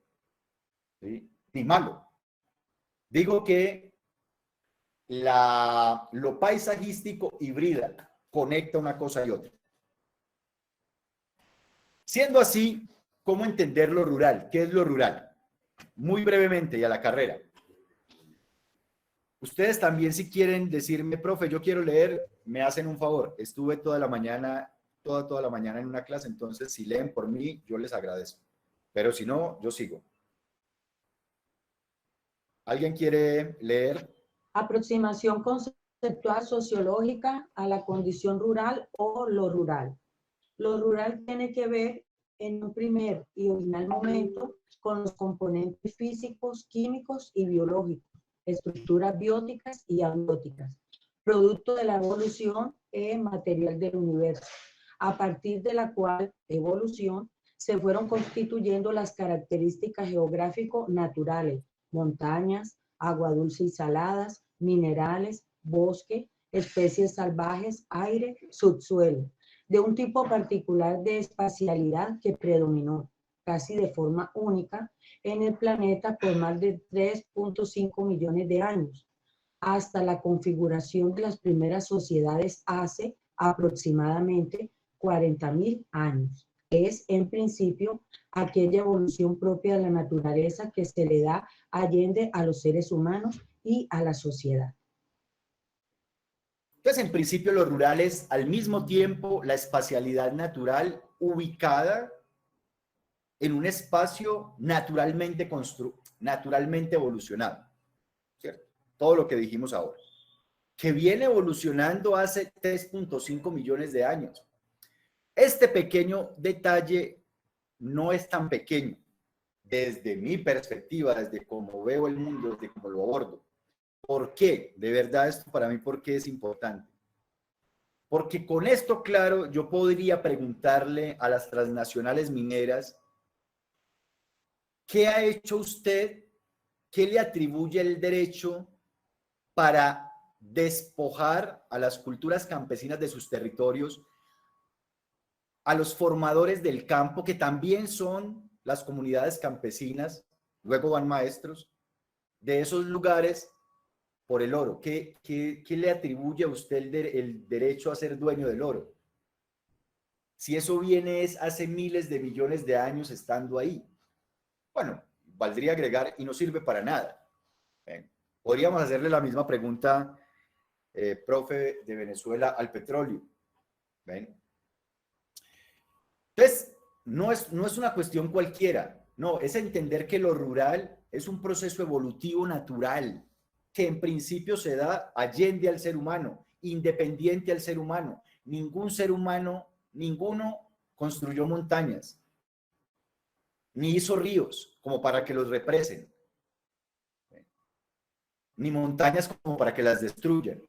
S2: ¿sí? Ni malo. Digo que lo paisajístico hibrida, conecta una cosa y otra. Siendo así, ¿cómo entender lo rural? ¿Qué es lo rural? Muy brevemente y a la carrera. Ustedes también, si quieren decirme, profe, yo quiero leer, me hacen un favor. Estuve toda la mañana en una clase, entonces si leen por mí, yo les agradezco. Pero si no, yo sigo. ¿Alguien quiere leer?
S1: Aproximación conceptual sociológica a la condición rural o lo rural. Lo rural tiene que ver en un primer y original momento con los componentes físicos, químicos y biológicos, estructuras bióticas y abióticas, producto de la evolución material del universo, a partir de la cual evolución se fueron constituyendo las características geográfico-naturales, montañas, agua dulce y saladas, minerales, bosque, especies salvajes, aire, subsuelo. de un tipo particular de espacialidad que predominó casi de forma única en el planeta por más de 3.5 millones de años, hasta la configuración de las primeras sociedades hace aproximadamente 40.000 años. Es, en principio, aquella evolución propia de la naturaleza que se le da allende a los seres humanos y a la sociedad.
S2: Entonces, en principio, lo rural es al mismo tiempo la espacialidad natural ubicada en un espacio naturalmente evolucionado, ¿cierto? Todo lo que dijimos ahora, que viene evolucionando hace 3.5 millones de años. Este pequeño detalle no es tan pequeño desde mi perspectiva, desde cómo veo el mundo, desde cómo lo abordo. ¿Por qué? De verdad, esto para mí, ¿por qué es importante? Porque con esto claro, yo podría preguntarle a las transnacionales mineras, ¿qué ha hecho usted? ¿Qué le atribuye el derecho para despojar a las culturas campesinas de sus territorios, a los formadores del campo, que también son las comunidades campesinas, luego van maestros, de esos lugares por el oro? ¿Qué le atribuye a usted el derecho a ser dueño del oro? Si eso viene es hace miles de millones de años estando ahí. Bueno, valdría agregar y no sirve para nada. Podríamos hacerle la misma pregunta, profe, de Venezuela al petróleo. ¿Ven? Entonces, no es una cuestión cualquiera, no, es entender que lo rural es un proceso evolutivo natural que en principio se da allende al ser humano, independiente al ser humano. Ningún ser humano, ninguno construyó montañas, ni hizo ríos como para que los represen, ni montañas como para que las destruyan.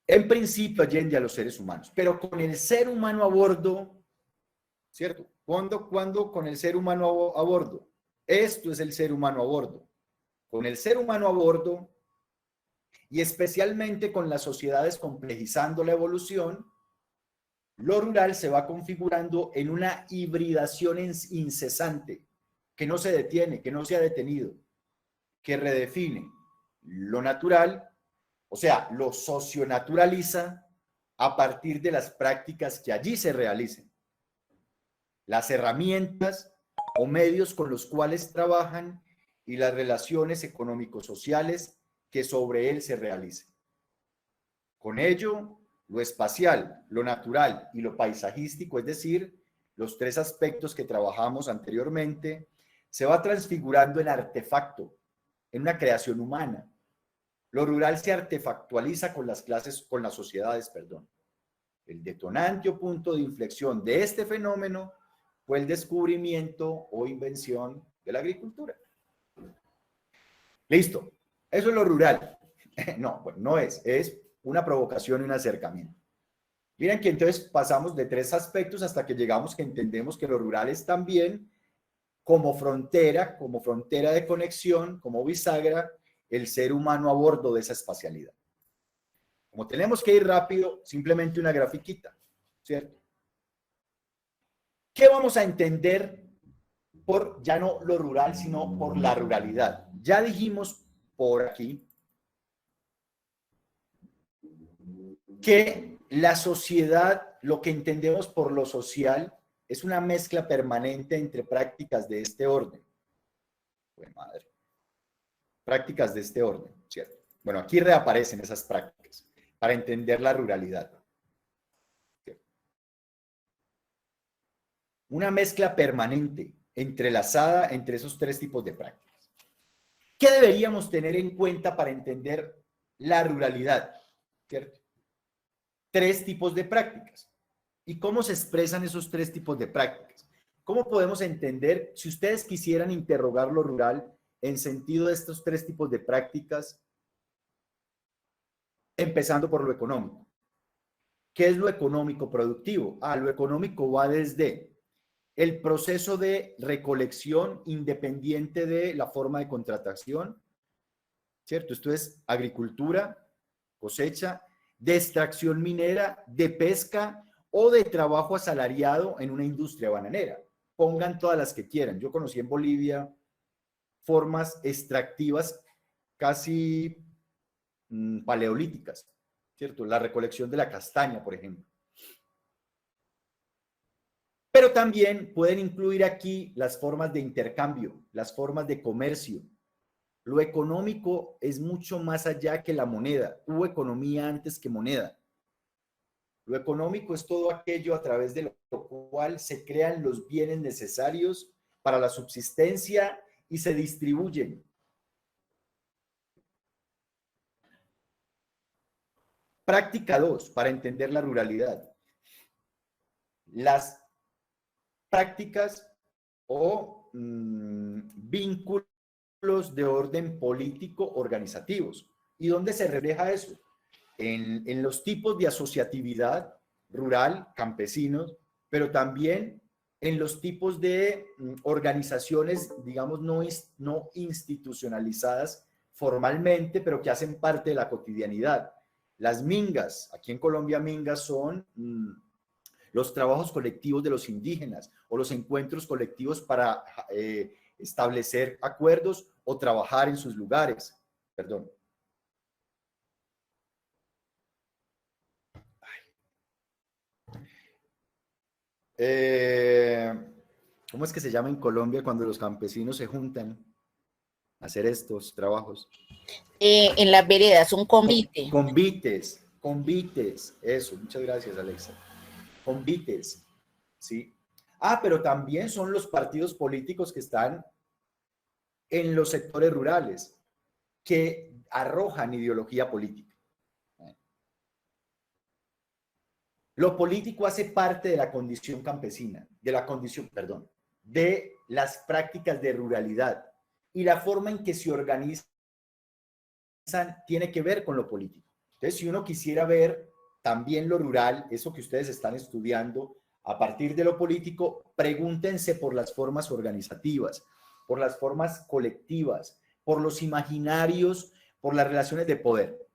S2: En principio allende a los seres humanos, pero con el ser humano a bordo, ¿cierto? ¿Cuándo con el ser humano a bordo? Esto es el ser humano a bordo. Con el ser humano a bordo y especialmente con las sociedades complejizando la evolución, lo rural se va configurando en una hibridación incesante que no se detiene, que no se ha detenido, que redefine lo natural, o sea, lo socionaturaliza a partir de las prácticas que allí se realicen, las herramientas o medios con los cuales trabajan y las relaciones económico-sociales que sobre él se realicen. Con ello, lo espacial, lo natural y lo paisajístico, es decir, los tres aspectos que trabajamos anteriormente, se va transfigurando en artefacto, en una creación humana. Lo rural se artefactualiza con las sociedades. El detonante o punto de inflexión de este fenómeno fue el descubrimiento o invención de la agricultura. Listo. Eso es lo rural. No, bueno, no es una provocación y un acercamiento. Miren que entonces pasamos de tres aspectos hasta que llegamos que entendemos que lo rural es también como frontera de conexión, como bisagra, el ser humano a bordo de esa espacialidad. Como tenemos que ir rápido, simplemente una grafiquita, ¿cierto? ¿Qué vamos a entender por ya no lo rural, sino por la ruralidad? Ya dijimos por aquí que la sociedad, lo que entendemos por lo social, es una mezcla permanente entre prácticas de este orden. Buena madre. Prácticas de este orden, ¿cierto? Bueno, aquí reaparecen esas prácticas para entender la ruralidad. ¿Cierto? Una mezcla permanente, entrelazada entre esos tres tipos de prácticas. ¿Qué deberíamos tener en cuenta para entender la ruralidad? ¿Cierto? Tres tipos de prácticas. ¿Y cómo se expresan esos tres tipos de prácticas? ¿Cómo podemos entender, si ustedes quisieran interrogar lo rural en sentido de estos tres tipos de prácticas, empezando por lo económico? ¿Qué es lo económico productivo? Lo económico va desde el proceso de recolección independiente de la forma de contratación, ¿cierto? Esto es agricultura, cosecha, de extracción minera, de pesca o de trabajo asalariado en una industria bananera. Pongan todas las que quieran. Yo conocí en Bolivia formas extractivas casi paleolíticas, ¿cierto? La recolección de la castaña, por ejemplo. Pero también pueden incluir aquí las formas de intercambio, las formas de comercio. Lo económico es mucho más allá que la moneda. Hubo economía antes que moneda. Lo económico es todo aquello a través de lo cual se crean los bienes necesarios para la subsistencia y se distribuyen. Práctica 2, para entender la ruralidad. Las prácticas o vínculos de orden político organizativos. ¿Y dónde se refleja eso? En los tipos de asociatividad rural, campesinos, pero también en los tipos de organizaciones, digamos, no institucionalizadas formalmente, pero que hacen parte de la cotidianidad. Las mingas, aquí en Colombia mingas son los trabajos colectivos de los indígenas o los encuentros colectivos para establecer acuerdos o trabajar en sus lugares. Perdón. ¿Cómo es que se llama en Colombia cuando los campesinos se juntan a hacer estos trabajos?
S5: En las veredas, un convite.
S2: Convites, eso, muchas gracias, Alexa. Convites, ¿sí? Pero también son los partidos políticos que están en los sectores rurales, que arrojan ideología política. Lo político hace parte de la condición campesina, de las prácticas de ruralidad, y la forma en que se organizan tiene que ver con lo político. Entonces, si uno quisiera ver también lo rural, eso que ustedes están estudiando, a partir de lo político, pregúntense por las formas organizativas, por las formas colectivas, por los imaginarios, por las relaciones de poder.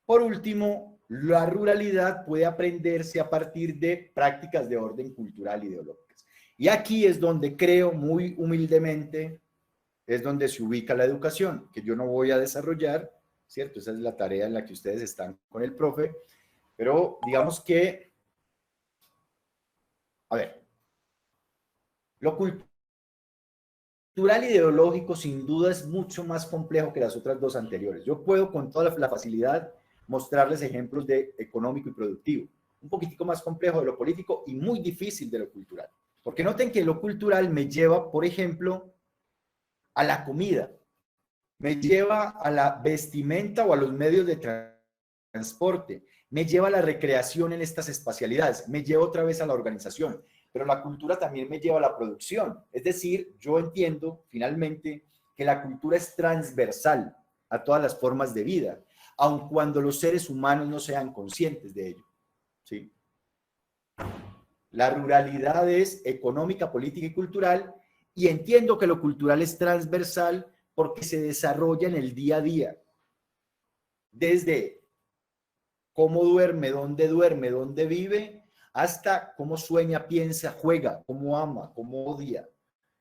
S2: Por último, la ruralidad puede aprenderse a partir de prácticas de orden cultural e ideológicas. Y aquí es donde creo muy humildemente, es donde se ubica la educación, que yo no voy a desarrollar, ¿cierto? Esa es la tarea en la que ustedes están con el profe, pero digamos que, a ver, lo cultural e ideológico sin duda es mucho más complejo que las otras dos anteriores. Yo puedo con toda la facilidad mostrarles ejemplos de económico y productivo, un poquitico más complejo de lo político y muy difícil de lo cultural. Porque noten que lo cultural me lleva, por ejemplo, a la comida, me lleva a la vestimenta o a los medios de transporte, me lleva a la recreación en estas espacialidades, me lleva otra vez a la organización, pero la cultura también me lleva a la producción. Es decir, yo entiendo finalmente que la cultura es transversal a todas las formas de vida, aun cuando los seres humanos no sean conscientes de ello, ¿sí? La ruralidad es económica, política y cultural, y entiendo que lo cultural es transversal porque se desarrolla en el día a día, desde cómo duerme, dónde vive, hasta cómo sueña, piensa, juega, cómo ama, cómo odia,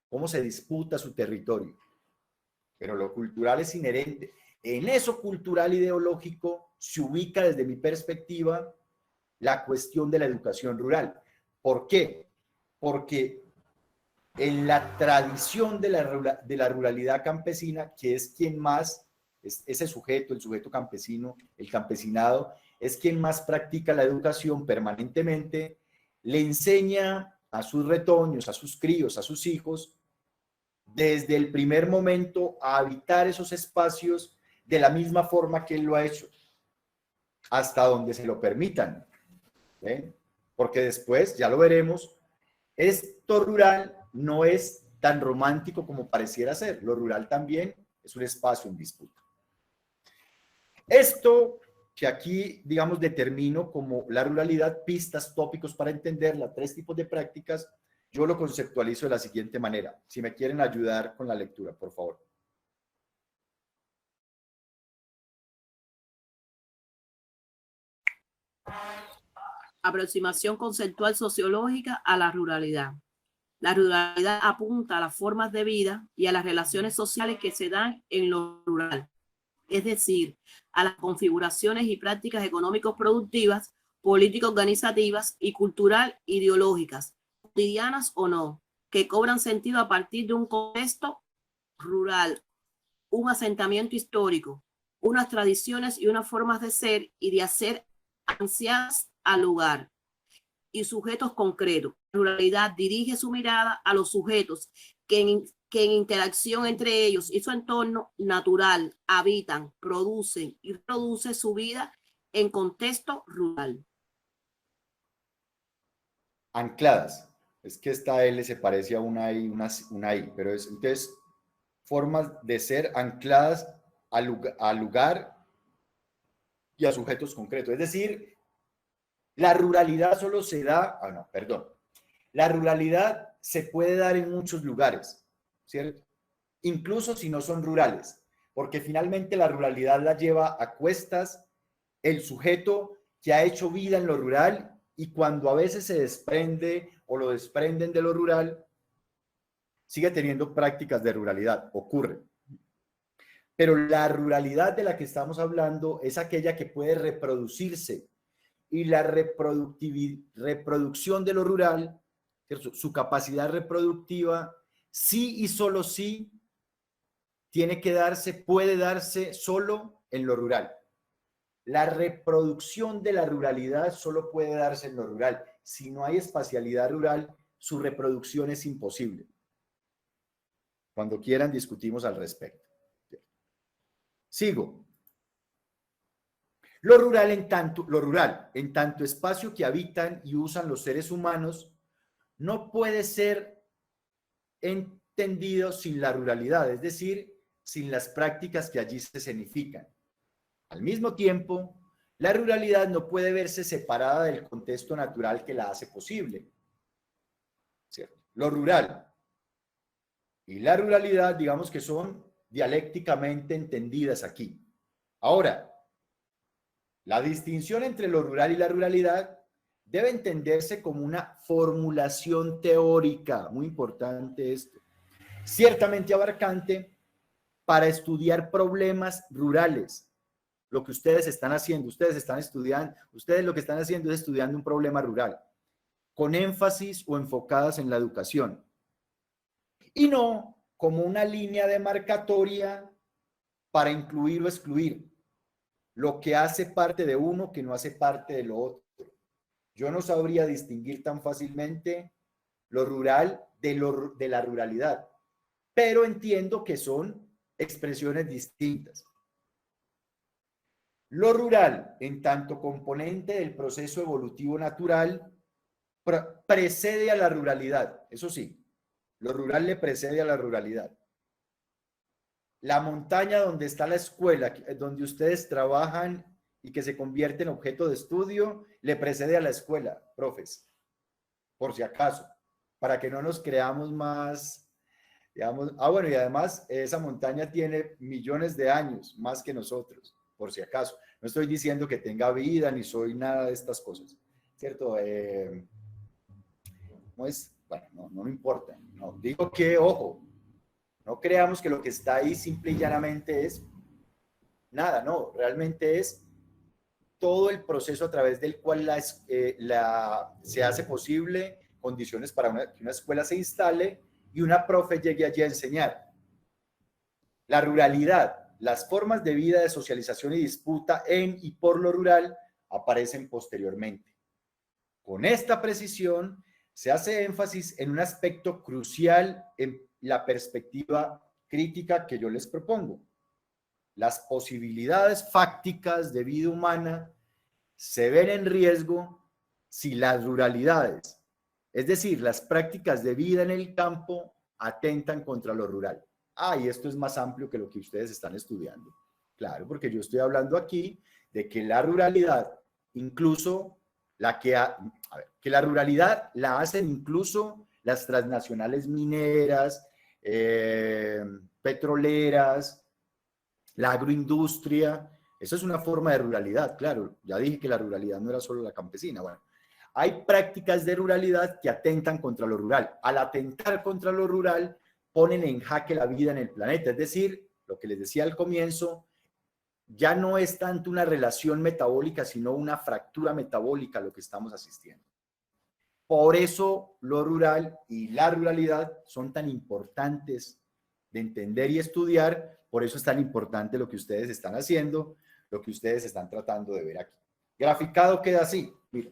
S2: cómo se disputa su territorio. Pero lo cultural es inherente. En eso cultural ideológico se ubica desde mi perspectiva la cuestión de la educación rural. ¿Por qué? Porque en la tradición de la ruralidad campesina, que es quien más, ese sujeto, el sujeto campesino, el campesinado, es quien más practica la educación permanentemente, le enseña a sus retoños, a sus críos, a sus hijos, desde el primer momento a habitar esos espacios de la misma forma que él lo ha hecho, hasta donde se lo permitan. ¿Ven? Porque después, ya lo veremos, esto rural no es tan romántico como pareciera ser. Lo rural también es un espacio en disputa. Esto que aquí, digamos, determino como la ruralidad, pistas, tópicos para entenderla, 3 tipos de prácticas, yo lo conceptualizo de la siguiente manera. Si me quieren ayudar con la lectura, por favor.
S3: Aproximación conceptual sociológica a la ruralidad. La ruralidad apunta a las formas de vida y a las relaciones sociales que se dan en lo rural, es decir, a las configuraciones y prácticas económicos productivas, político-organizativas y cultural-ideológicas, cotidianas o no, que cobran sentido a partir de un contexto rural, un asentamiento histórico, unas tradiciones y unas formas de ser y de hacer ancianas al lugar y sujetos concretos. La ruralidad dirige su mirada a los sujetos que en interacción entre ellos y su entorno natural habitan, producen y reproducen su vida en contexto rural.
S2: Ancladas. Es que esta L se parece a una I, una I, pero es entonces formas de ser ancladas al lugar y a sujetos concretos. Es decir, la ruralidad solo se da, la ruralidad se puede dar en muchos lugares, ¿cierto? Incluso si no son rurales, porque finalmente la ruralidad la lleva a cuestas el sujeto que ha hecho vida en lo rural, y cuando a veces se desprende o lo desprenden de lo rural, sigue teniendo prácticas de ruralidad, ocurre. Pero la ruralidad de la que estamos hablando es aquella que puede reproducirse, y la reproducción de lo rural, ¿cierto? Su capacidad reproductiva, sí y solo sí, tiene que darse, puede darse solo en lo rural. La reproducción de la ruralidad solo puede darse en lo rural. Si no hay espacialidad rural, su reproducción es imposible. Cuando quieran discutimos al respecto. Sigo. Lo rural, en tanto espacio que habitan y usan los seres humanos, no puede ser entendido sin la ruralidad, es decir, sin las prácticas que allí se escenifican. Al mismo tiempo, la ruralidad no puede verse separada del contexto natural que la hace posible, ¿cierto? Lo rural y la ruralidad, digamos que son dialécticamente entendidas aquí. Ahora, la distinción entre lo rural y la ruralidad debe entenderse como una formulación teórica, muy importante esto, ciertamente abarcante para estudiar problemas rurales. Lo que ustedes están haciendo, ustedes lo que están haciendo es estudiando un problema rural, con énfasis o enfocadas en la educación, y no como una línea demarcatoria para incluir o excluir lo que hace parte de uno que no hace parte de lo otro. Yo no sabría distinguir tan fácilmente lo rural de la ruralidad, pero entiendo que son expresiones distintas. Lo rural, en tanto componente del proceso evolutivo natural, precede a la ruralidad. Eso sí, lo rural le precede a la ruralidad. La montaña donde está la escuela, donde ustedes trabajan y que se convierte en objeto de estudio, le precede a la escuela, profes, por si acaso, para que no nos creamos más, digamos, bueno, y además esa montaña tiene millones de años más que nosotros, por si acaso. No estoy diciendo que tenga vida, ni soy nada de estas cosas, ¿cierto? No es, bueno, no me importa. No, digo que, ojo, no creamos que lo que está ahí simple y llanamente es nada, no, realmente es todo el proceso a través del cual se hace posible condiciones para que una escuela se instale y una profe llegue allí a enseñar. La ruralidad, las formas de vida, de socialización y disputa en y por lo rural aparecen posteriormente. Con esta precisión se hace énfasis en un aspecto crucial en la perspectiva crítica que yo les propongo. Las posibilidades fácticas de vida humana se ven en riesgo si las ruralidades, es decir, las prácticas de vida en el campo, atentan contra lo rural. Y esto es más amplio que lo que ustedes están estudiando. Claro, porque yo estoy hablando aquí de que la ruralidad, incluso que la ruralidad la hacen incluso las transnacionales mineras, petroleras, la agroindustria, Eso es una forma de ruralidad, claro. Ya dije que la ruralidad no era solo la campesina. Bueno, hay prácticas de ruralidad que atentan contra lo rural. Al atentar contra lo rural, ponen en jaque la vida en el planeta. Es decir, lo que les decía al comienzo, ya no es tanto una relación metabólica, sino una fractura metabólica a lo que estamos asistiendo. Por eso lo rural y la ruralidad son tan importantes de entender y estudiar. Por eso es tan importante lo que ustedes están haciendo, lo que ustedes están tratando de ver aquí. Graficado queda así. Mira,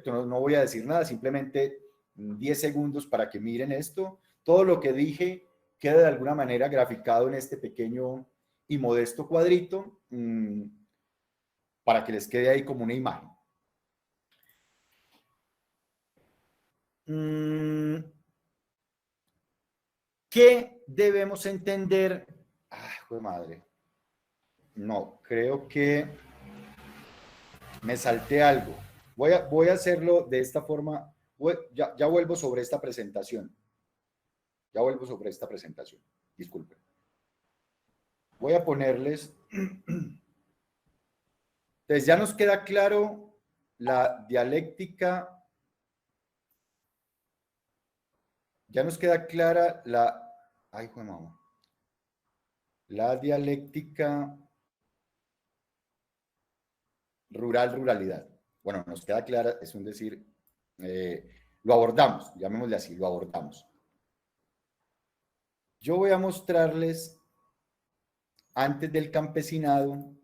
S2: no voy a decir nada, simplemente 10 segundos para que miren esto. Todo lo que dije queda de alguna manera graficado en este pequeño y modesto cuadrito para que les quede ahí como una imagen. ¿Qué debemos entender? ¡Ay, jue madre! No, creo que me salté algo. Voy a hacerlo de esta forma. Ya vuelvo sobre esta presentación. Ya vuelvo sobre esta presentación. Disculpen. Voy a ponerles. Entonces, ya nos queda claro la dialéctica. Ya nos queda clara la. Ay, jue mamá. La dialéctica rural-ruralidad. Bueno, nos queda clara, es un decir, lo abordamos, llamémosle así, lo abordamos. Yo voy a mostrarles, antes del campesinado,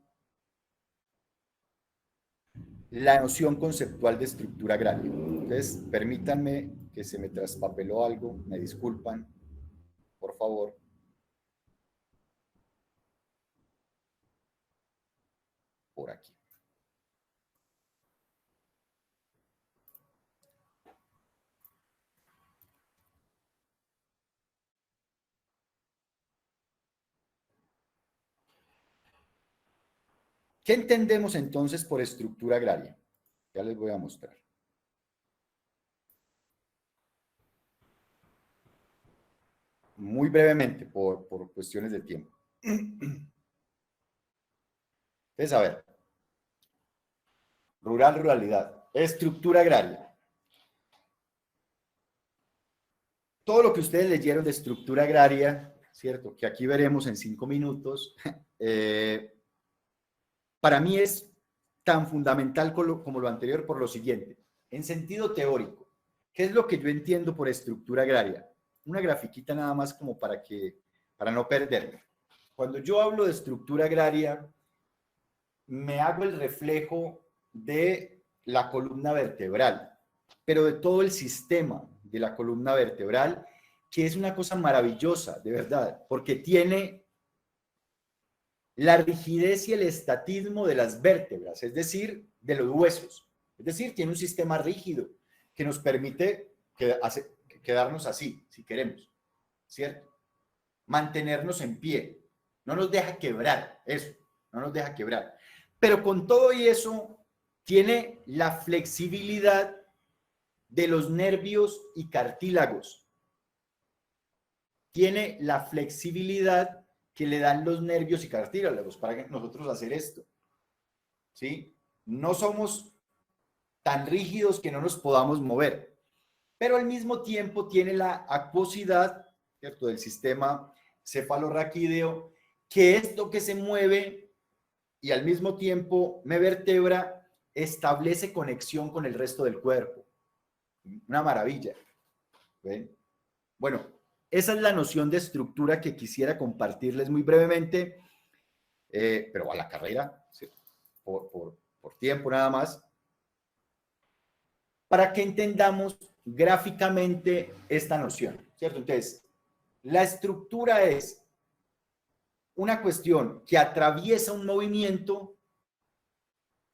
S2: la noción conceptual de estructura agraria. Entonces, permítanme que se me traspapeló algo, me disculpan, por favor. Por aquí. ¿Qué entendemos entonces por estructura agraria? Ya les voy a mostrar. Muy brevemente, por cuestiones de tiempo. Entonces, a ver. Ruralidad. Estructura agraria. Todo lo que ustedes leyeron de estructura agraria, ¿cierto? Que aquí veremos en 5 minutos, para mí es tan fundamental como lo anterior por lo siguiente. En sentido teórico, ¿qué es lo que yo entiendo por estructura agraria? Una grafiquita nada más como para no perderme. Cuando yo hablo de estructura agraria, me hago el reflejo de la columna vertebral, pero de todo el sistema de la columna vertebral, que es una cosa maravillosa, de verdad, porque tiene la rigidez y el estatismo de las vértebras, es decir, de los huesos. Es decir, tiene un sistema rígido que nos permite quedarnos así, si queremos, ¿cierto? Mantenernos en pie. No nos deja quebrar, eso, no nos deja quebrar. Pero con todo y eso, tiene la flexibilidad de los nervios y cartílagos. Tiene la flexibilidad que le dan los nervios y cartílagos para nosotros hacer esto. ¿Sí? No somos tan rígidos que no nos podamos mover, pero al mismo tiempo tiene la acuosidad, ¿cierto?, del sistema cefalorraquídeo, que esto que se mueve y al mismo tiempo me vertebra, establece conexión con el resto del cuerpo. Una maravilla. ¿Ven? Bueno, esa es la noción de estructura que quisiera compartirles muy brevemente, pero a la carrera, ¿sí? por tiempo nada más, para que entendamos gráficamente esta noción, ¿cierto? Entonces, la estructura es una cuestión que atraviesa un movimiento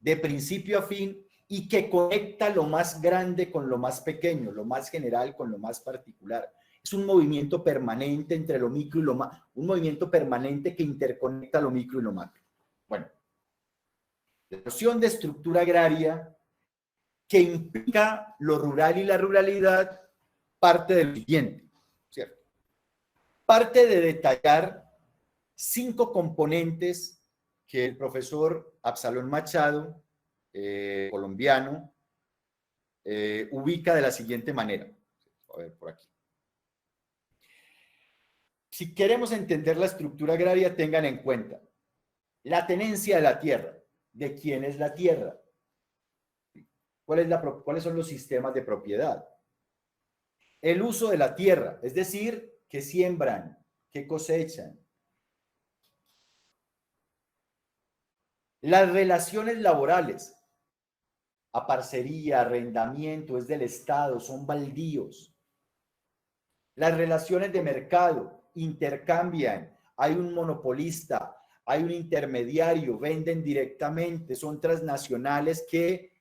S2: de principio a fin y que conecta lo más grande con lo más pequeño, lo más general con lo más particular. Es un movimiento permanente entre lo micro y lo macro, un movimiento permanente que interconecta lo micro y lo macro. Bueno, la noción de estructura agraria que implica lo rural y la ruralidad parte del siguiente, ¿cierto? Parte de detallar 5 componentes que el profesor Absalón Machado, colombiano, ubica de la siguiente manera. A ver, por aquí. Si queremos entender la estructura agraria, tengan en cuenta la tenencia de la tierra. ¿De quién es la tierra? ¿Cuáles son los sistemas de propiedad? El uso de la tierra, es decir, que siembran, que cosechan. Las relaciones laborales, a parcería, arrendamiento, es del Estado, son baldíos. Las relaciones de mercado, intercambian, hay un monopolista, hay un intermediario, venden directamente, son transnacionales que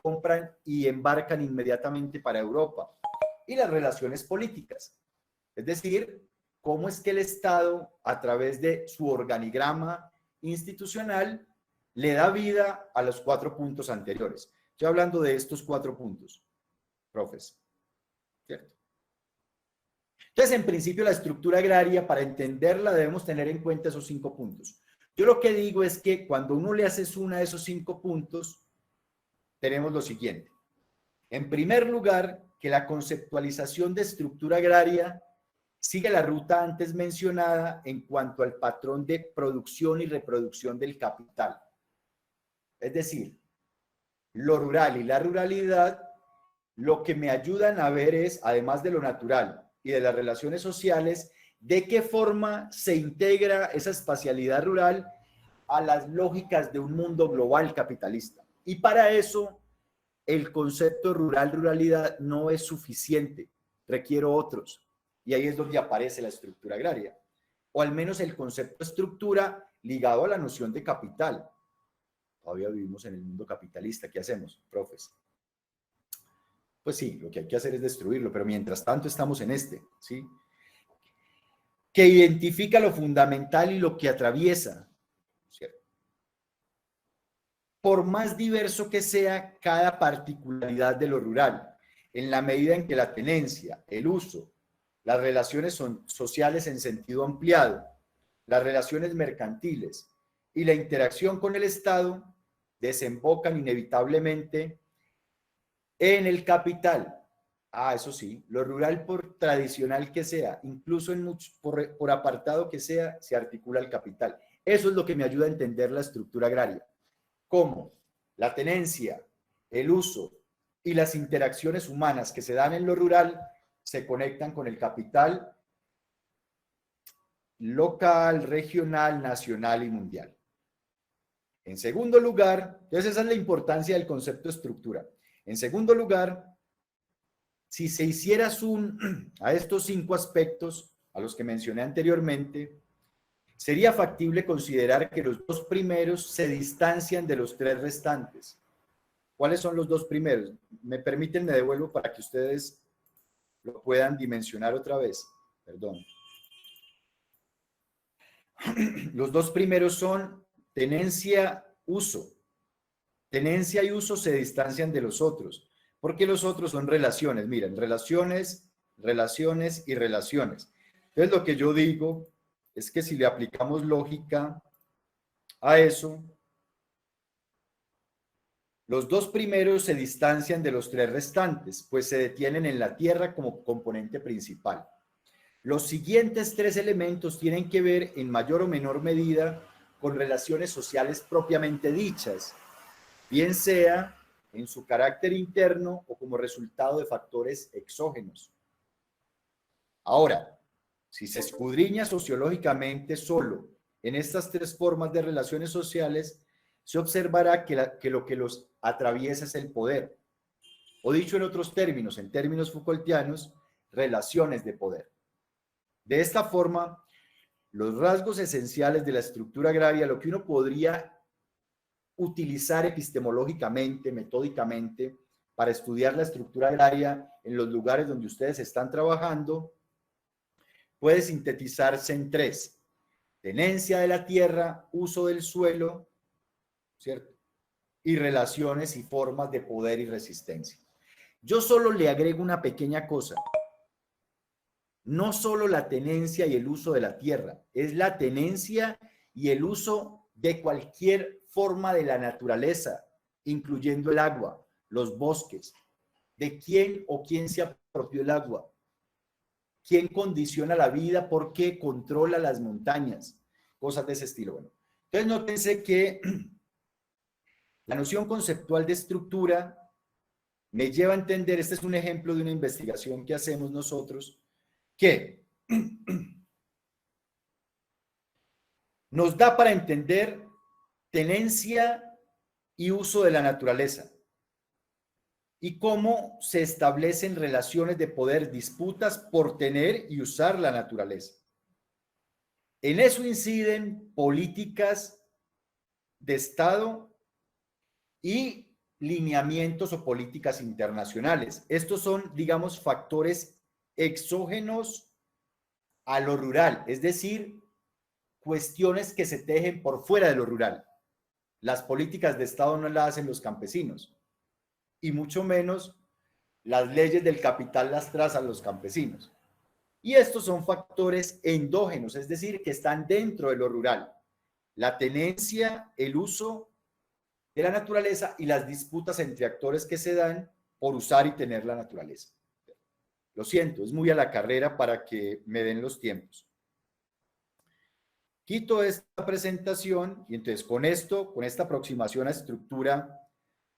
S2: compran y embarcan inmediatamente para Europa. Y las relaciones políticas, es decir, cómo es que el Estado, a través de su organigrama institucional, le da vida a los 4 puntos anteriores. Estoy hablando de estos 4 puntos, profes, ¿cierto? Entonces, en principio, la estructura agraria, para entenderla, debemos tener en cuenta esos 5 puntos. Yo lo que digo es que cuando uno le hace suma a esos 5 puntos, tenemos lo siguiente. En primer lugar, que la conceptualización de estructura agraria sigue la ruta antes mencionada en cuanto al patrón de producción y reproducción del capital. Es decir, lo rural y la ruralidad, lo que me ayudan a ver es, además de lo natural y de las relaciones sociales, de qué forma se integra esa espacialidad rural a las lógicas de un mundo global capitalista. Y para eso, el concepto rural-ruralidad no es suficiente, requiero otros. Y ahí es donde aparece la estructura agraria, o al menos el concepto estructura ligado a la noción de capital. Todavía vivimos en el mundo capitalista, ¿qué hacemos, profes? Pues sí, lo que hay que hacer es destruirlo, pero mientras tanto estamos en este, ¿sí? Que identifica lo fundamental y lo que atraviesa, ¿cierto? Por más diverso que sea cada particularidad de lo rural, en la medida en que la tenencia, el uso, las relaciones sociales en sentido ampliado, las relaciones mercantiles y la interacción con el Estado desembocan inevitablemente en el capital. Eso sí, lo rural, por tradicional que sea, incluso por apartado que sea, se articula el capital. Eso es lo que me ayuda a entender la estructura agraria. Cómo la tenencia, el uso y las interacciones humanas que se dan en lo rural se conectan con el capital local, regional, nacional y mundial. En segundo lugar, entonces esa es la importancia del concepto estructura. En segundo lugar, si se hiciera zoom a estos 5 aspectos a los que mencioné anteriormente, sería factible considerar que los 2 primeros se distancian de los 3 restantes. ¿Cuáles son los 2 primeros? Me permiten, me devuelvo para que ustedes lo puedan dimensionar otra vez. Perdón. Los 2 primeros son tenencia, uso. Tenencia y uso se distancian de los otros, porque los otros son relaciones. Miren, relaciones, relaciones y relaciones. Entonces, lo que yo digo es que si le aplicamos lógica a eso, los 2 primeros se distancian de los 3 restantes, pues se detienen en la tierra como componente principal. Los siguientes 3 elementos tienen que ver en mayor o menor medida con relaciones sociales propiamente dichas, bien sea en su carácter interno o como resultado de factores exógenos. Ahora, si se escudriña sociológicamente solo en estas 3 formas de relaciones sociales, se observará que lo que los atraviesa es el poder, o dicho en otros términos, en términos Foucaultianos, relaciones de poder. De esta forma, los rasgos esenciales de la estructura agraria, lo que uno podría utilizar epistemológicamente, metódicamente, para estudiar la estructura agraria en los lugares donde ustedes están trabajando, puede sintetizarse en 3: tenencia de la tierra, uso del suelo, ¿cierto? Y relaciones y formas de poder y resistencia. Yo solo le agrego una pequeña cosa. No solo la tenencia y el uso de la tierra, es la tenencia y el uso de cualquier forma de la naturaleza, incluyendo el agua, los bosques, de quién o quién se apropió el agua, quién condiciona la vida, por qué controla las montañas, cosas de ese estilo. Bueno, entonces nótense que la noción conceptual de estructura me lleva a entender, este es un ejemplo de una investigación que hacemos nosotros, que nos da para entender tenencia y uso de la naturaleza y cómo se establecen relaciones de poder, disputas por tener y usar la naturaleza. En eso inciden políticas de Estado y lineamientos o políticas internacionales. Estos son, digamos, factores exógenos a lo rural, es decir, cuestiones que se tejen por fuera de lo rural. Las políticas de Estado no las hacen los campesinos y mucho menos las leyes del capital las trazan los campesinos. Y estos son factores endógenos, es decir, que están dentro de lo rural. La tenencia, el uso de la naturaleza y las disputas entre actores que se dan por usar y tener la naturaleza. Lo siento, es muy a la carrera para que me den los tiempos. Quito esta presentación y entonces con esto, con esta aproximación a estructura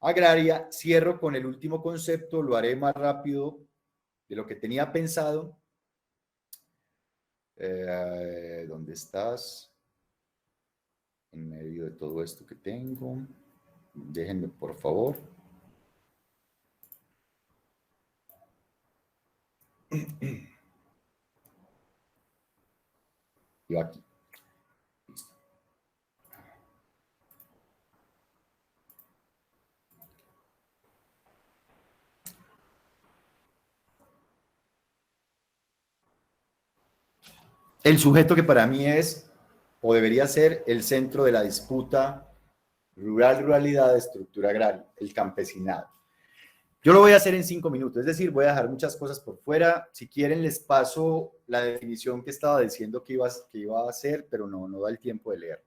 S2: agraria, cierro con el último concepto, lo haré más rápido de lo que tenía pensado. ¿Dónde estás? En medio de todo esto que tengo. Déjenme, por favor. Yo aquí. El sujeto que para mí es, o debería ser, el centro de la disputa rural-ruralidad de estructura agraria, el campesinado. Yo lo voy a hacer en 5 minutos, es decir, voy a dejar muchas cosas por fuera. Si quieren les paso la definición que estaba diciendo que iba a hacer, pero no da el tiempo de leer.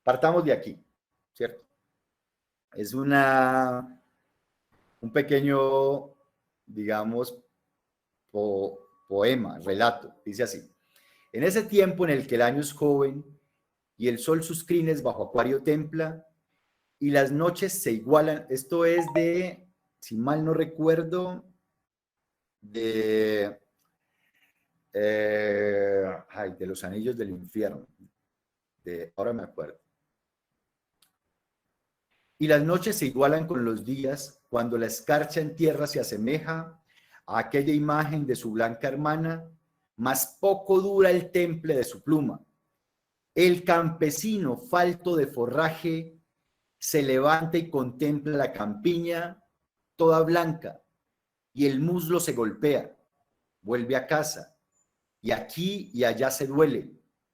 S2: Partamos de aquí, ¿cierto? Es un pequeño, digamos, poema, relato, dice así. En ese tiempo en el que el año es joven y el sol sus crines bajo acuario templa y las noches se igualan, esto es de, si mal no recuerdo, de los anillos del infierno, ahora me acuerdo. Y las noches se igualan con los días cuando la escarcha en tierra se asemeja a aquella imagen de su blanca hermana, más poco dura el temple de su pluma. El campesino falto de forraje se levanta y contempla la campiña toda blanca y el muslo se golpea, vuelve a casa y aquí y allá se duele,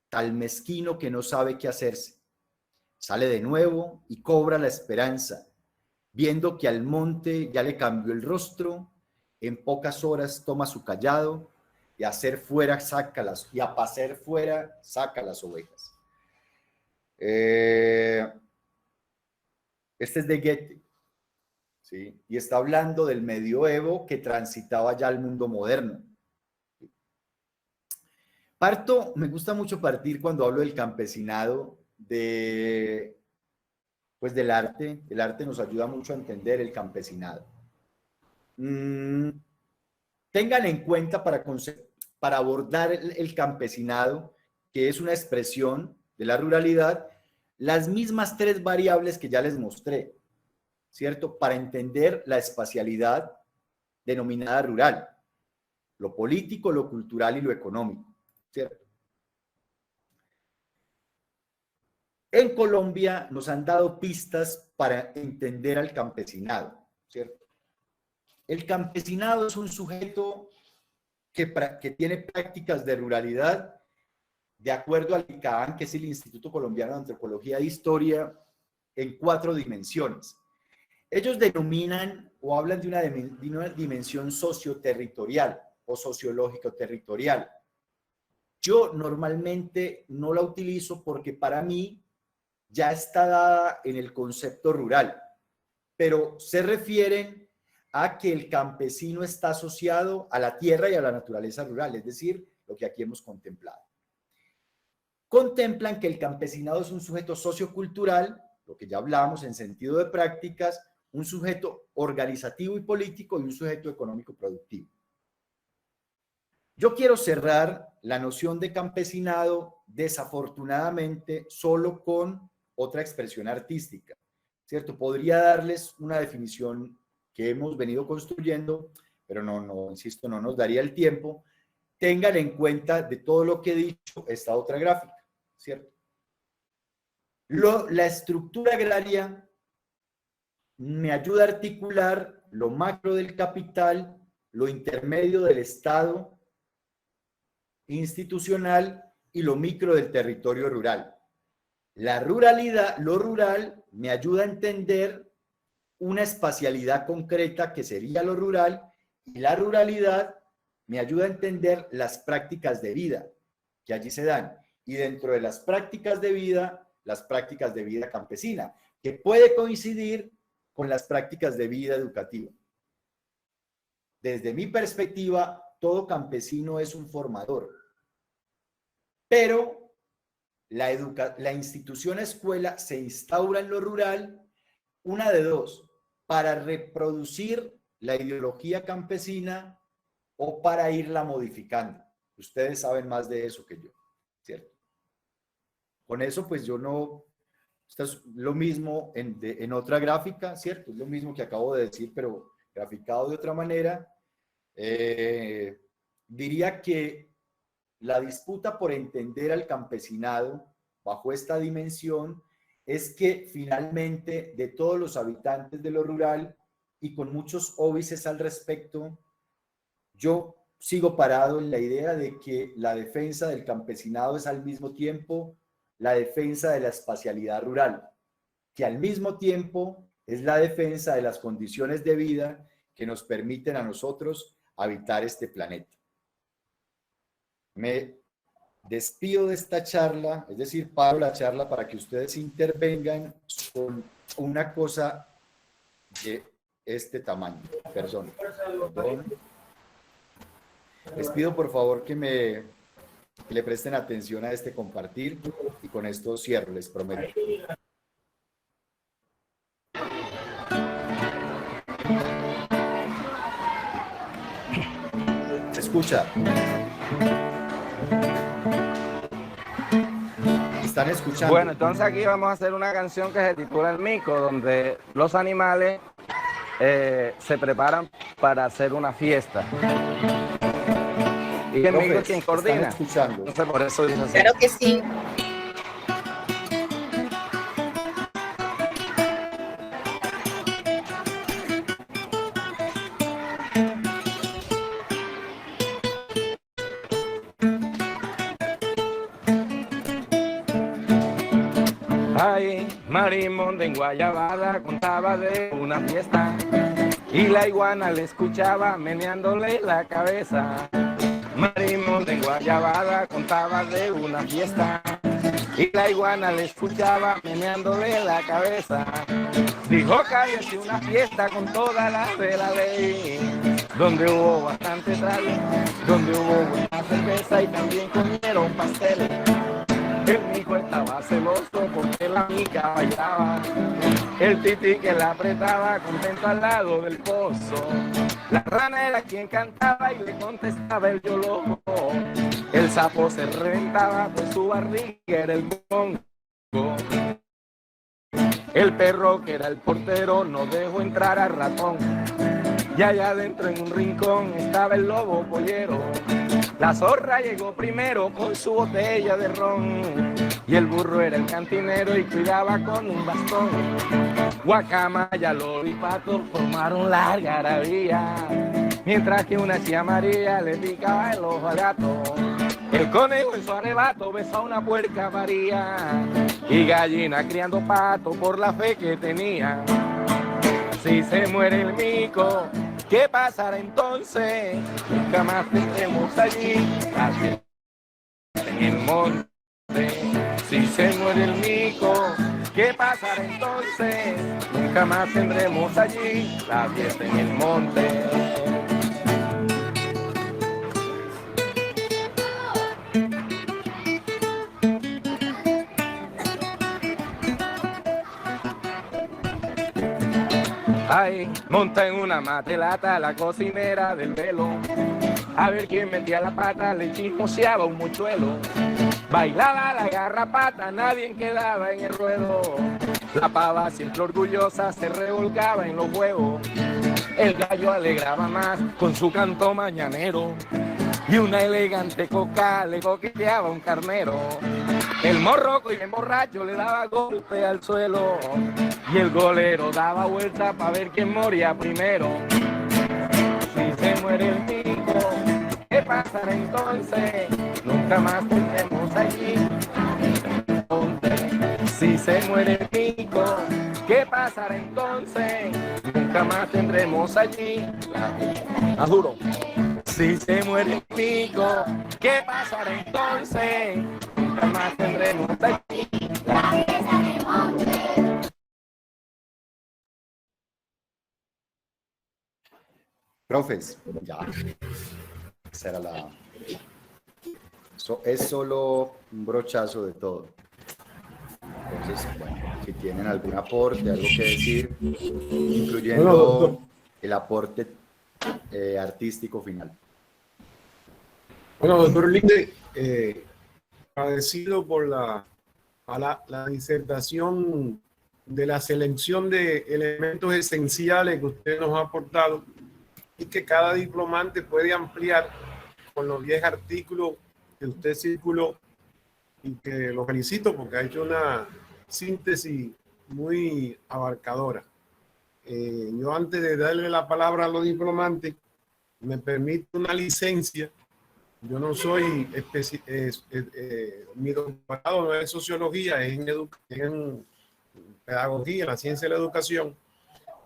S2: tal mezquino que no sabe qué hacerse. Sale de nuevo y cobra la esperanza, viendo que al monte ya le cambió el rostro, en pocas horas toma su cayado y a pacer fuera saca las ovejas. Este es de Goethe, ¿sí? Y está hablando del medioevo que transitaba ya al mundo moderno. Me gusta mucho partir cuando hablo del campesinado del arte. El arte nos ayuda mucho a entender el campesinado. Tengan en cuenta para abordar el campesinado, que es una expresión de la ruralidad, las mismas 3 variables que ya les mostré, ¿cierto? Para entender la espacialidad denominada rural, lo político, lo cultural y lo económico, ¿cierto? En Colombia nos han dado pistas para entender al campesinado, ¿cierto? El campesinado es un sujeto que tiene prácticas de ruralidad de acuerdo al ICAAN, que es el Instituto Colombiano de Antropología e Historia, en 4 dimensiones. Ellos denominan o hablan de una dimensión socioterritorial o sociológico-territorial. Yo normalmente no la utilizo porque para mí ya está dada en el concepto rural, pero se refieren a que el campesino está asociado a la tierra y a la naturaleza rural, es decir, lo que aquí hemos contemplado. Contemplan que el campesinado es un sujeto sociocultural, lo que ya hablamos en sentido de prácticas, un sujeto organizativo y político y un sujeto económico productivo. Yo quiero cerrar la noción de campesinado, desafortunadamente, solo con otra expresión artística, ¿cierto? Podría darles una definición que hemos venido construyendo, pero insisto, no nos daría el tiempo. Tengan en cuenta de todo lo que he dicho esta otra gráfica, ¿cierto? La estructura agraria me ayuda a articular lo macro del capital, lo intermedio del Estado institucional y lo micro del territorio rural. La ruralidad, lo rural, me ayuda a entender una espacialidad concreta que sería lo rural, y la ruralidad me ayuda a entender las prácticas de vida que allí se dan. Y dentro de las prácticas de vida campesina, que puede coincidir con las prácticas de vida educativa. Desde mi perspectiva, todo campesino es un formador, pero la institución escuela se instaura en lo rural, una de dos, para reproducir la ideología campesina o para irla modificando. Ustedes saben más de eso que yo, ¿cierto? Con eso, pues yo no... Esto es lo mismo en otra gráfica, ¿cierto? Es lo mismo que acabo de decir, pero graficado de otra manera. Diría que la disputa por entender al campesinado bajo esta dimensión es que finalmente de todos los habitantes de lo rural y con muchos óbices al respecto, yo sigo parado en la idea de que la defensa del campesinado es al mismo tiempo la defensa de la espacialidad rural, que al mismo tiempo es la defensa de las condiciones de vida que nos permiten a nosotros habitar este planeta. Me despido de esta charla, es decir, paro la charla para que ustedes intervengan con una cosa de este tamaño. Perdón. Les pido por favor que le presten atención a este compartir y con esto cierro, les prometo. ¿Se escucha? ¿Están escuchando?
S6: Bueno, entonces aquí vamos a hacer una canción que se titula El Mico, donde los animales se preparan para hacer una fiesta. Y el mico es quien coordina. Entonces por eso dice así.
S5: Claro que sí.
S6: Ay, Marimonde en Guayabada contaba de una fiesta y la iguana le escuchaba meneándole la cabeza. Marimonde en Guayabada contaba de una fiesta y la iguana le escuchaba meneándole la cabeza. Dijo cállese una fiesta con todas las de la ley, donde hubo bastante trago, donde hubo buena cerveza y también comieron pasteles. El mico estaba celoso porque la mica bailaba, el titi que la apretaba contento al lado del pozo. La rana era quien cantaba y le contestaba el yolo. El sapo se reventaba pues su barriga era el bongo. El perro que era el portero no dejó entrar al ratón. Y allá adentro en un rincón estaba el lobo pollero. La zorra llegó primero con su botella de ron y el burro era el cantinero y cuidaba con un bastón. Guacamaya, lobo y pato formaron la algarabía, mientras que una chía María le picaba el ojo al gato. El conejo en su arrebato besó a una puerca María y gallina criando pato por la fe que tenía. Si se muere el mico, ¿qué pasará entonces? Nunca más tendremos allí así en el monte. Si se muere el mico, ¿qué pasará entonces? Nunca más tendremos allí la fiesta en el monte. Ay, monta en una matelata la cocinera del velo. A ver quién metía la pata, le chismoseaba un mochuelo. Bailaba la garrapata, nadie quedaba en el ruedo. La pava siempre orgullosa se revolcaba en los huevos. El gallo alegraba más con su canto mañanero. Y una elegante coca le coqueteaba un carnero. El morroco y el borracho le daba golpe al suelo. Y el golero daba vuelta para ver quién moría primero. Si se muere el pico, ¿qué pasará entonces? Nunca más tendremos allí. Si se muere el pico, ¿qué pasará entonces? Nunca más tendremos allí. Más duro. Si se muere el pico, ¿qué pasará entonces? Nunca más tendremos allí.
S2: Profes, ya. Esa era es solo un brochazo de todo. Entonces, bueno, si tienen algún aporte, algo que decir, incluyendo el aporte artístico final.
S4: Bueno, doctor Linde, agradecido por la disertación de la selección de elementos esenciales que usted nos ha aportado y que cada diplomante puede ampliar con los 10 artículos que usted circuló, y que lo felicito porque ha hecho una síntesis muy abarcadora. Yo, antes de darle la palabra a los diplomantes, me permito una licencia. Yo no soy mi doctorado no es sociología, es en pedagogía, en la ciencia de la educación,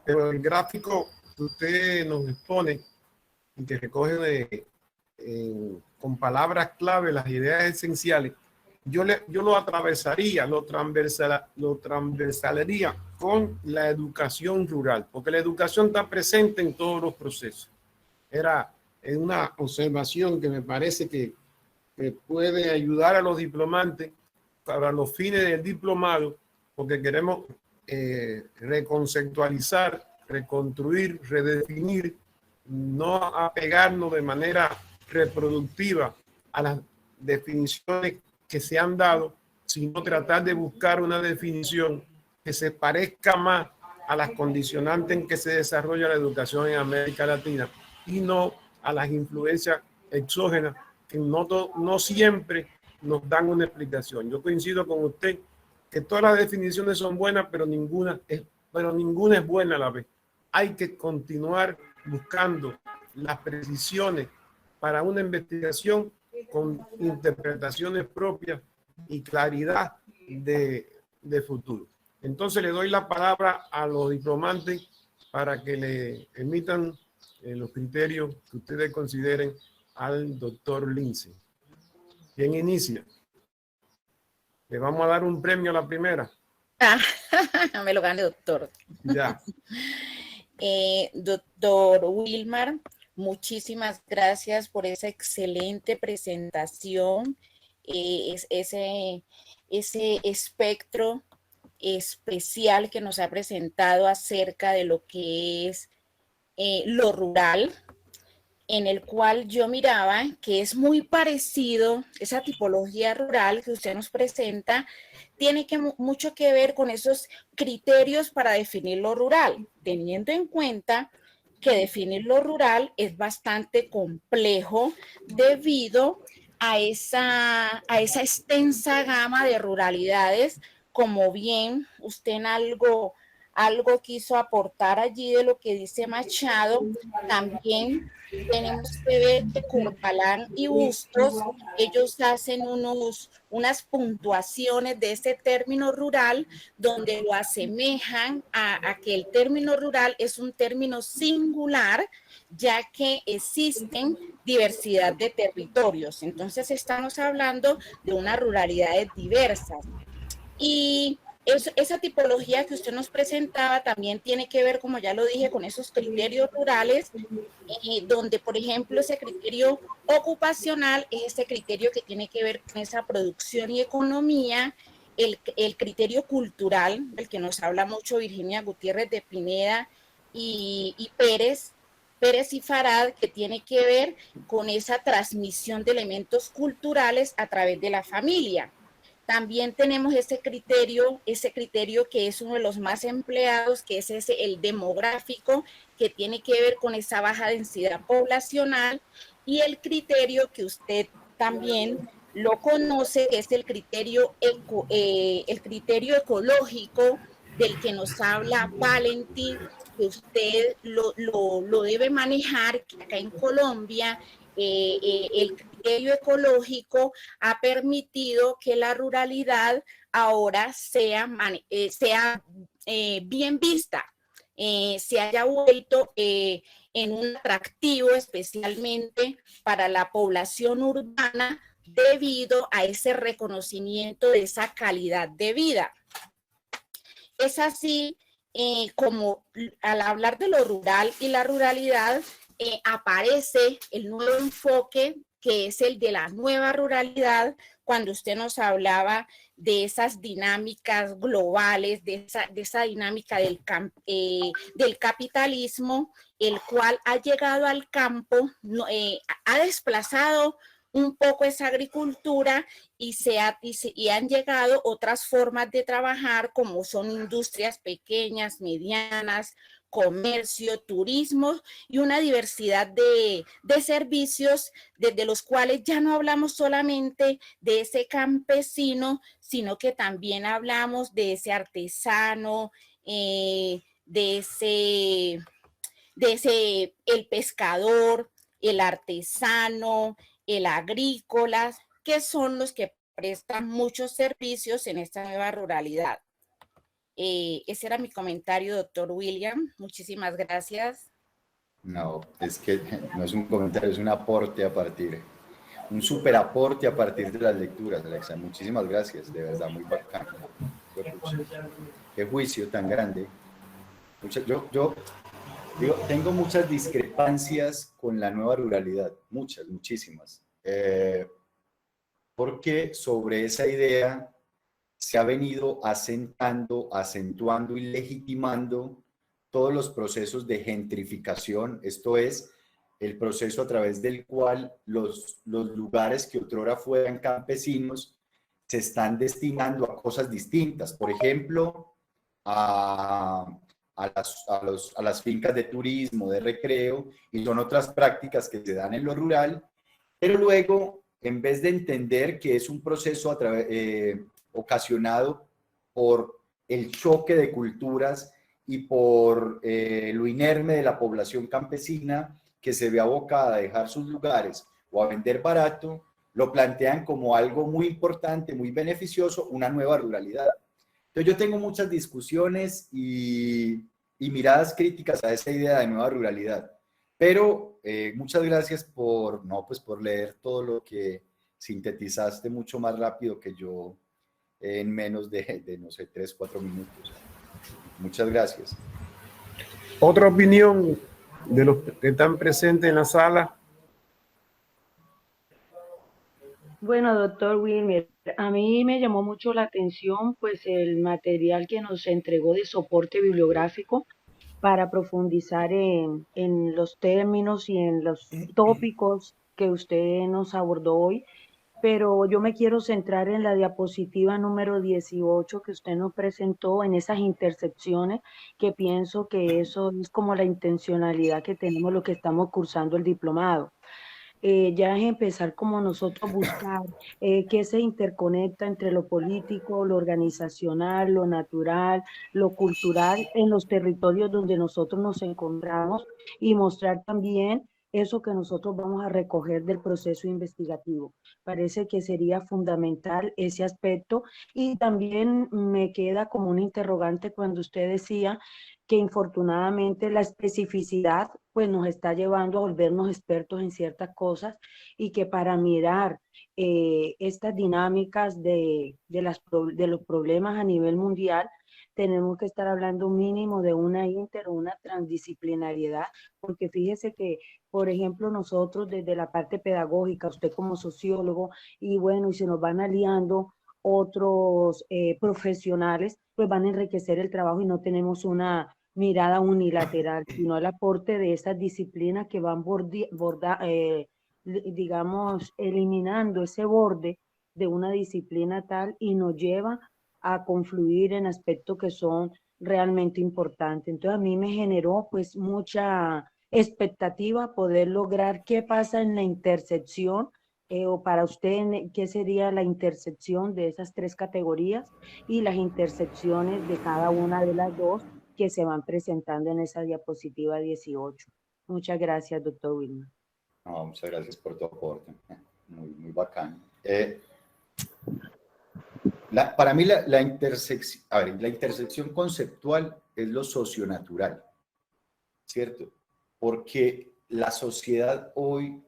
S4: pero el gráfico que usted nos expone y que recoge con palabras clave las ideas esenciales, yo lo atravesaría, lo transversalaría con la educación rural, porque la educación está presente en todos los procesos. Es una observación que me parece que puede ayudar a los diplomantes para los fines del diplomado, porque queremos reconceptualizar, reconstruir, redefinir, no apegarnos de manera reproductiva a las definiciones que se han dado, sino tratar de buscar una definición que se parezca más a las condicionantes en que se desarrolla la educación en América Latina y no a las influencias exógenas que no siempre nos dan una explicación. Yo coincido con usted que todas las definiciones son buenas, pero ninguna es buena a la vez. Hay que continuar buscando las precisiones para una investigación con interpretaciones propias y claridad de futuro. Entonces le doy la palabra a los diplomantes para que le emitan los criterios que ustedes consideren al doctor Lindsay. ¿Quién inicia? Le vamos a dar un premio a la primera.
S5: Me lo gane, doctor.
S4: Ya.
S5: Doctor Wilmar, muchísimas gracias por esa excelente presentación, ese espectro especial que nos ha presentado acerca de lo que es lo rural, en el cual yo miraba que es muy parecido, esa tipología rural que usted nos presenta, tiene mucho que ver con esos criterios para definir lo rural, teniendo en cuenta que definir lo rural es bastante complejo debido a esa extensa gama de ruralidades, como bien usted en algo quiso aportar allí de lo que dice Machado. También tenemos que ver que Corbalán y Bustos, ellos hacen unas puntuaciones de ese término rural donde lo asemejan a que el término rural es un término singular, ya que existen diversidad de territorios. Entonces estamos hablando de unas ruralidades diversas. Y esa tipología que usted nos presentaba también tiene que ver, como ya lo dije, con esos criterios rurales, donde, por ejemplo, ese criterio ocupacional es ese criterio que tiene que ver con esa producción y economía, el criterio cultural, del que nos habla mucho Virginia Gutiérrez de Pineda y Pérez y Farad, que tiene que ver con esa transmisión de elementos culturales a través de la familia. También tenemos ese criterio que es uno de los más empleados, que es el demográfico, que tiene que ver con esa baja densidad poblacional, y el criterio que usted también lo conoce, que es el criterio ecológico, del que nos habla Valentín, que usted lo debe manejar acá en Colombia. El criterio ecológico ha permitido que la ruralidad ahora sea bien vista, se haya vuelto en un atractivo especialmente para la población urbana debido a ese reconocimiento de esa calidad de vida. Es así como al hablar de lo rural y la ruralidad, aparece el nuevo enfoque, que es el de la nueva ruralidad, cuando usted nos hablaba de esas dinámicas globales, de esa dinámica del capitalismo, el cual ha llegado al campo, ha desplazado un poco esa agricultura y han llegado otras formas de trabajar, como son industrias pequeñas, medianas, comercio, turismo y una diversidad de servicios, desde los cuales ya no hablamos solamente de ese campesino, sino que también hablamos de ese artesano, el pescador, el artesano, el agrícola, que son los que prestan muchos servicios en esta nueva ruralidad. Ese era mi comentario, doctor William. Muchísimas gracias.
S2: No, es que no es un comentario, es un aporte un súper aporte a partir de las lecturas, Alexa. Muchísimas gracias, de verdad, muy bacano. Qué juicio tan grande. Yo digo, tengo muchas discrepancias con la nueva ruralidad, muchísimas. Porque sobre esa idea se ha venido acentuando y legitimando todos los procesos de gentrificación, esto es, el proceso a través del cual los lugares que otrora fueran campesinos se están destinando a cosas distintas, por ejemplo, a las fincas de turismo, de recreo, y son otras prácticas que se dan en lo rural, pero luego, en vez de entender que es un proceso ocasionado por el choque de culturas y por lo inerme de la población campesina que se ve abocada a dejar sus lugares o a vender barato, lo plantean como algo muy importante, muy beneficioso, una nueva ruralidad. Entonces yo tengo muchas discusiones y miradas críticas a esa idea de nueva ruralidad, pero muchas gracias por leer todo lo que sintetizaste mucho más rápido que yo en menos de no sé, 3-4 minutos. Muchas gracias.
S4: Otra opinión de los que están presentes en la sala.
S1: Bueno, doctor Wilmer, a mí me llamó mucho la atención pues el material que nos entregó de soporte bibliográfico para profundizar en los términos y en los tópicos que usted nos abordó hoy, pero yo me quiero centrar en la diapositiva número 18 que usted nos presentó, en esas intersecciones, que pienso que eso es como la intencionalidad que tenemos los que estamos cursando el diplomado. Ya es empezar como nosotros buscar qué se interconecta entre lo político, lo organizacional, lo natural, lo cultural en los territorios donde nosotros nos encontramos, y mostrar también eso que nosotros vamos a recoger del proceso investigativo. Parece que sería fundamental ese aspecto, y también me queda como un interrogante cuando usted decía que infortunadamente la especificidad pues nos está llevando a volvernos expertos en ciertas cosas y que para mirar estas dinámicas de los problemas a nivel mundial, tenemos que estar hablando mínimo de una una transdisciplinariedad, porque fíjese que, por ejemplo, nosotros desde la parte pedagógica, usted como sociólogo, y bueno, y se nos van aliando otros profesionales, pues van a enriquecer el trabajo y no tenemos una mirada unilateral, sino el aporte de esas disciplinas que van digamos, eliminando ese borde de una disciplina tal y nos lleva a confluir en aspectos que son realmente importantes. Entonces a mí me generó pues mucha expectativa poder lograr qué pasa en la intersección o para usted, ¿qué sería la intersección de esas tres categorías y las intersecciones de cada una de las dos que se van presentando en esa diapositiva 18? Muchas gracias, doctor Wilmer.
S2: No, muchas gracias por tu aporte. Muy bacán. Para mí la intersección conceptual es lo socionatural, ¿cierto? Porque la sociedad hoy,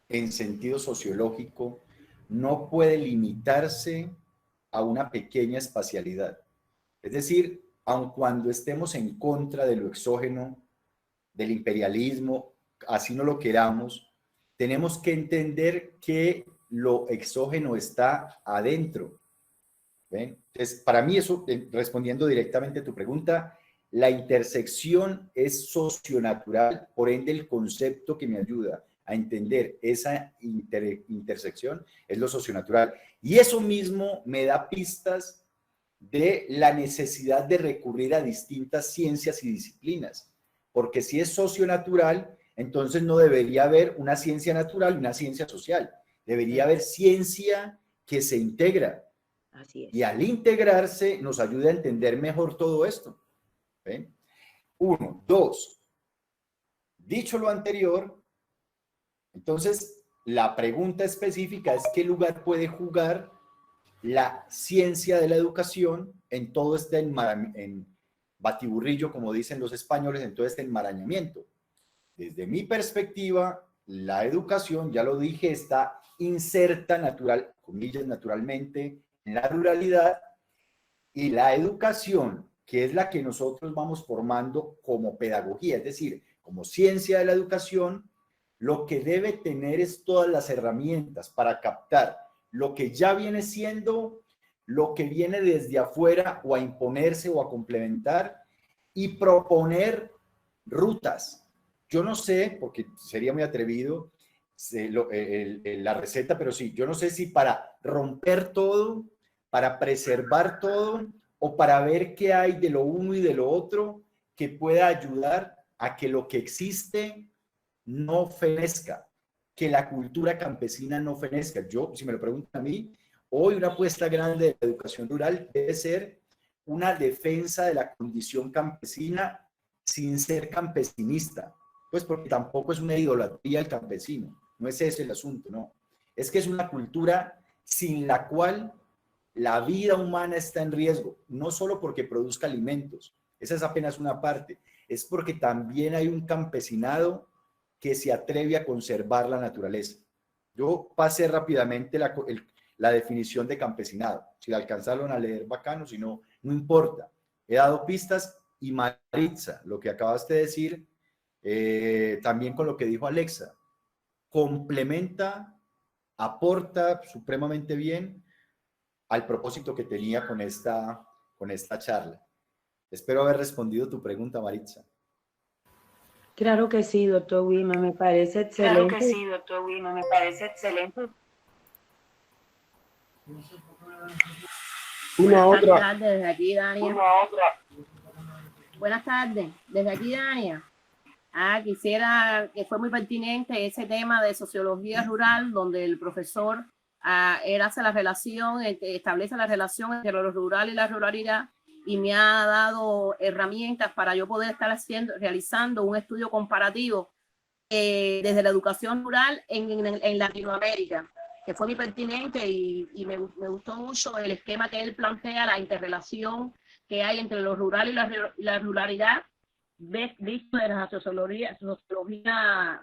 S2: en sentido sociológico, no puede limitarse a una pequeña espacialidad. Es decir, aun cuando estemos en contra de lo exógeno, del imperialismo, así no lo queramos, tenemos que entender que lo exógeno está adentro. ¿Ven? Entonces, para mí eso, respondiendo directamente a tu pregunta, la intersección es socionatural, por ende el concepto que me ayuda a entender esa intersección es lo socionatural. Y eso mismo me da pistas de la necesidad de recurrir a distintas ciencias y disciplinas, porque si es socionatural, entonces no debería haber una ciencia natural y una ciencia social, debería haber ciencia que se integra.
S1: Así es.
S2: Y al integrarse nos ayuda a entender mejor todo esto. ¿Ven? 1, 2. Dicho lo anterior, entonces la pregunta específica es ¿qué lugar puede jugar la ciencia de la educación en todo este batiburrillo, como dicen los españoles, en todo este enmarañamiento? Desde mi perspectiva, la educación, ya lo dije, está inserta comillas, naturalmente, en la ruralidad, y la educación, que es la que nosotros vamos formando como pedagogía, es decir, como ciencia de la educación, lo que debe tener es todas las herramientas para captar lo que ya viene siendo, lo que viene desde afuera o a imponerse o a complementar y proponer rutas. Yo no sé, porque sería muy atrevido la receta, pero sí, yo no sé si para romper todo, para preservar todo o para ver qué hay de lo uno y de lo otro que pueda ayudar a que lo que existe no fenezca, que la cultura campesina no fenezca. Yo, si me lo preguntan a mí, hoy una apuesta grande de la educación rural debe ser una defensa de la condición campesina sin ser campesinista, pues porque tampoco es una idolatría al campesino, no es ese el asunto, no. Es que es una cultura sin la cual la vida humana está en riesgo, no solo porque produzca alimentos, esa es apenas una parte, es porque también hay un campesinado que se atreve a conservar la naturaleza. Yo pasé rápidamente la definición de campesinado. Si la alcanzaron a leer, bacano, si no, no importa. He dado pistas y Maritza, lo que acabaste de decir, también con lo que dijo Alexa, complementa, aporta supremamente bien al propósito que tenía con esta charla. Espero haber respondido tu pregunta, Maritza.
S1: Claro que sí, doctor Wilmer, me parece excelente.
S5: Claro que sí, doctor Wilmer, me parece excelente.
S3: Buenas tardes, desde aquí, Dania. Buenas tardes, desde aquí, Dania. Quisiera, que fue muy pertinente ese tema de sociología rural, donde el profesor él hace la relación, establece la relación entre lo rural y la ruralidad, y me ha dado herramientas para yo poder estar realizando un estudio comparativo desde la educación rural en Latinoamérica, que fue muy pertinente y me gustó mucho el esquema que él plantea, la interrelación que hay entre lo rural y la ruralidad visto de la sociología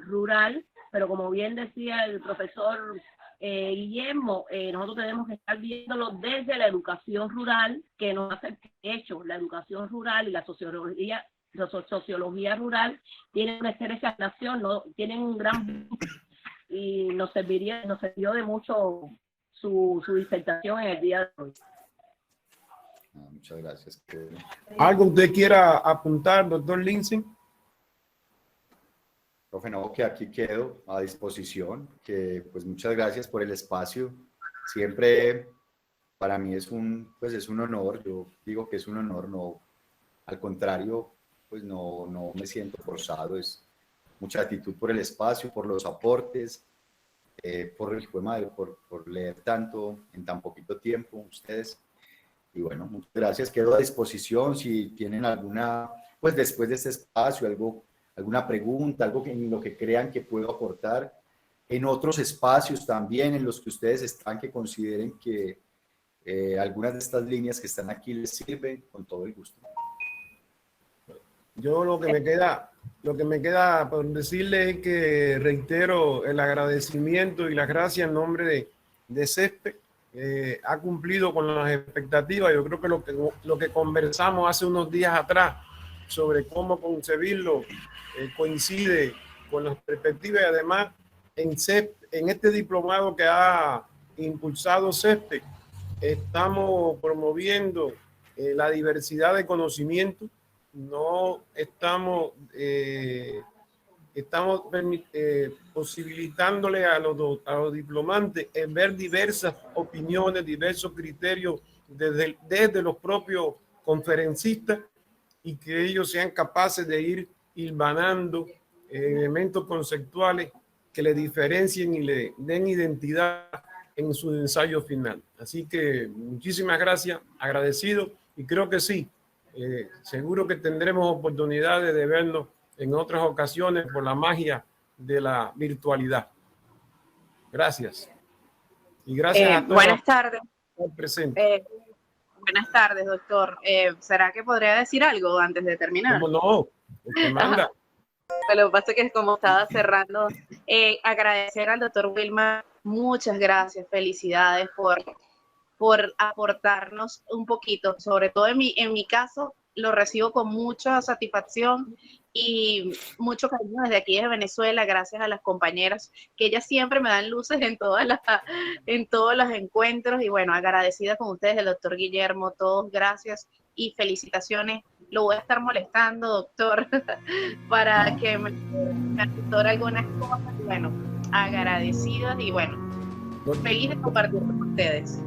S3: rural, pero como bien decía el profesor Guillermo, nosotros tenemos que estar viéndolo desde la educación rural, que nos hace hecho la educación rural y la sociología rural tienen una estrecha relación, ¿no? Tienen un gran y nos sirvió de mucho su disertación en el día de hoy.
S2: Muchas gracias.
S4: ¿Algo usted quiera apuntar, doctor Lindsay?
S2: Profe, no, que aquí quedo a disposición, que pues muchas gracias por el espacio. Siempre para mí es un honor, yo digo que es un honor, no, al contrario, pues no me siento forzado, es mucha actitud por el espacio, por los aportes, por leer tanto en tan poquito tiempo ustedes. Y bueno, muchas gracias, quedo a disposición si tienen alguna, pues después de este espacio, alguna pregunta, algo en lo que crean que puedo aportar, en otros espacios también en los que ustedes están, que consideren que algunas de estas líneas que están aquí les sirven, con todo el gusto.
S4: Yo lo que me queda por decirles es que reitero el agradecimiento y las gracias en nombre de CESPE. Ha cumplido con las expectativas. Yo creo que lo que conversamos hace unos días atrás sobre cómo concebirlo coincide con las perspectivas, y además en este diplomado que ha impulsado CESPE estamos promoviendo la diversidad de conocimiento. No estamos posibilitándole a los diplomantes en ver diversas opiniones, diversos criterios desde los propios conferencistas, y que ellos sean capaces de ir hilvanando elementos conceptuales que le diferencien y le den identidad en su ensayo final. Así que muchísimas gracias, agradecido, y creo que sí, seguro que tendremos oportunidades de vernos en otras ocasiones por la magia de la virtualidad. Gracias. Y gracias a todos.
S7: Buenas tardes.
S4: Por presente.
S7: Buenas tardes, doctor. ¿Será que podría decir algo antes de terminar?
S4: ¿Cómo no? Usted manda.
S7: Lo que pasa es que como estaba cerrando, agradecer al doctor Wilmar, muchas gracias, felicidades por aportarnos un poquito, sobre todo en mi caso, lo recibo con mucha satisfacción y mucho cariño desde aquí, desde Venezuela, gracias a las compañeras que ellas siempre me dan luces en todos los encuentros, y bueno, agradecida con ustedes, el doctor Guillermo, todos, gracias y felicitaciones. Lo voy a estar molestando, doctor, para que me asesore algunas cosas, y bueno, agradecidas y bueno, feliz de compartir con ustedes.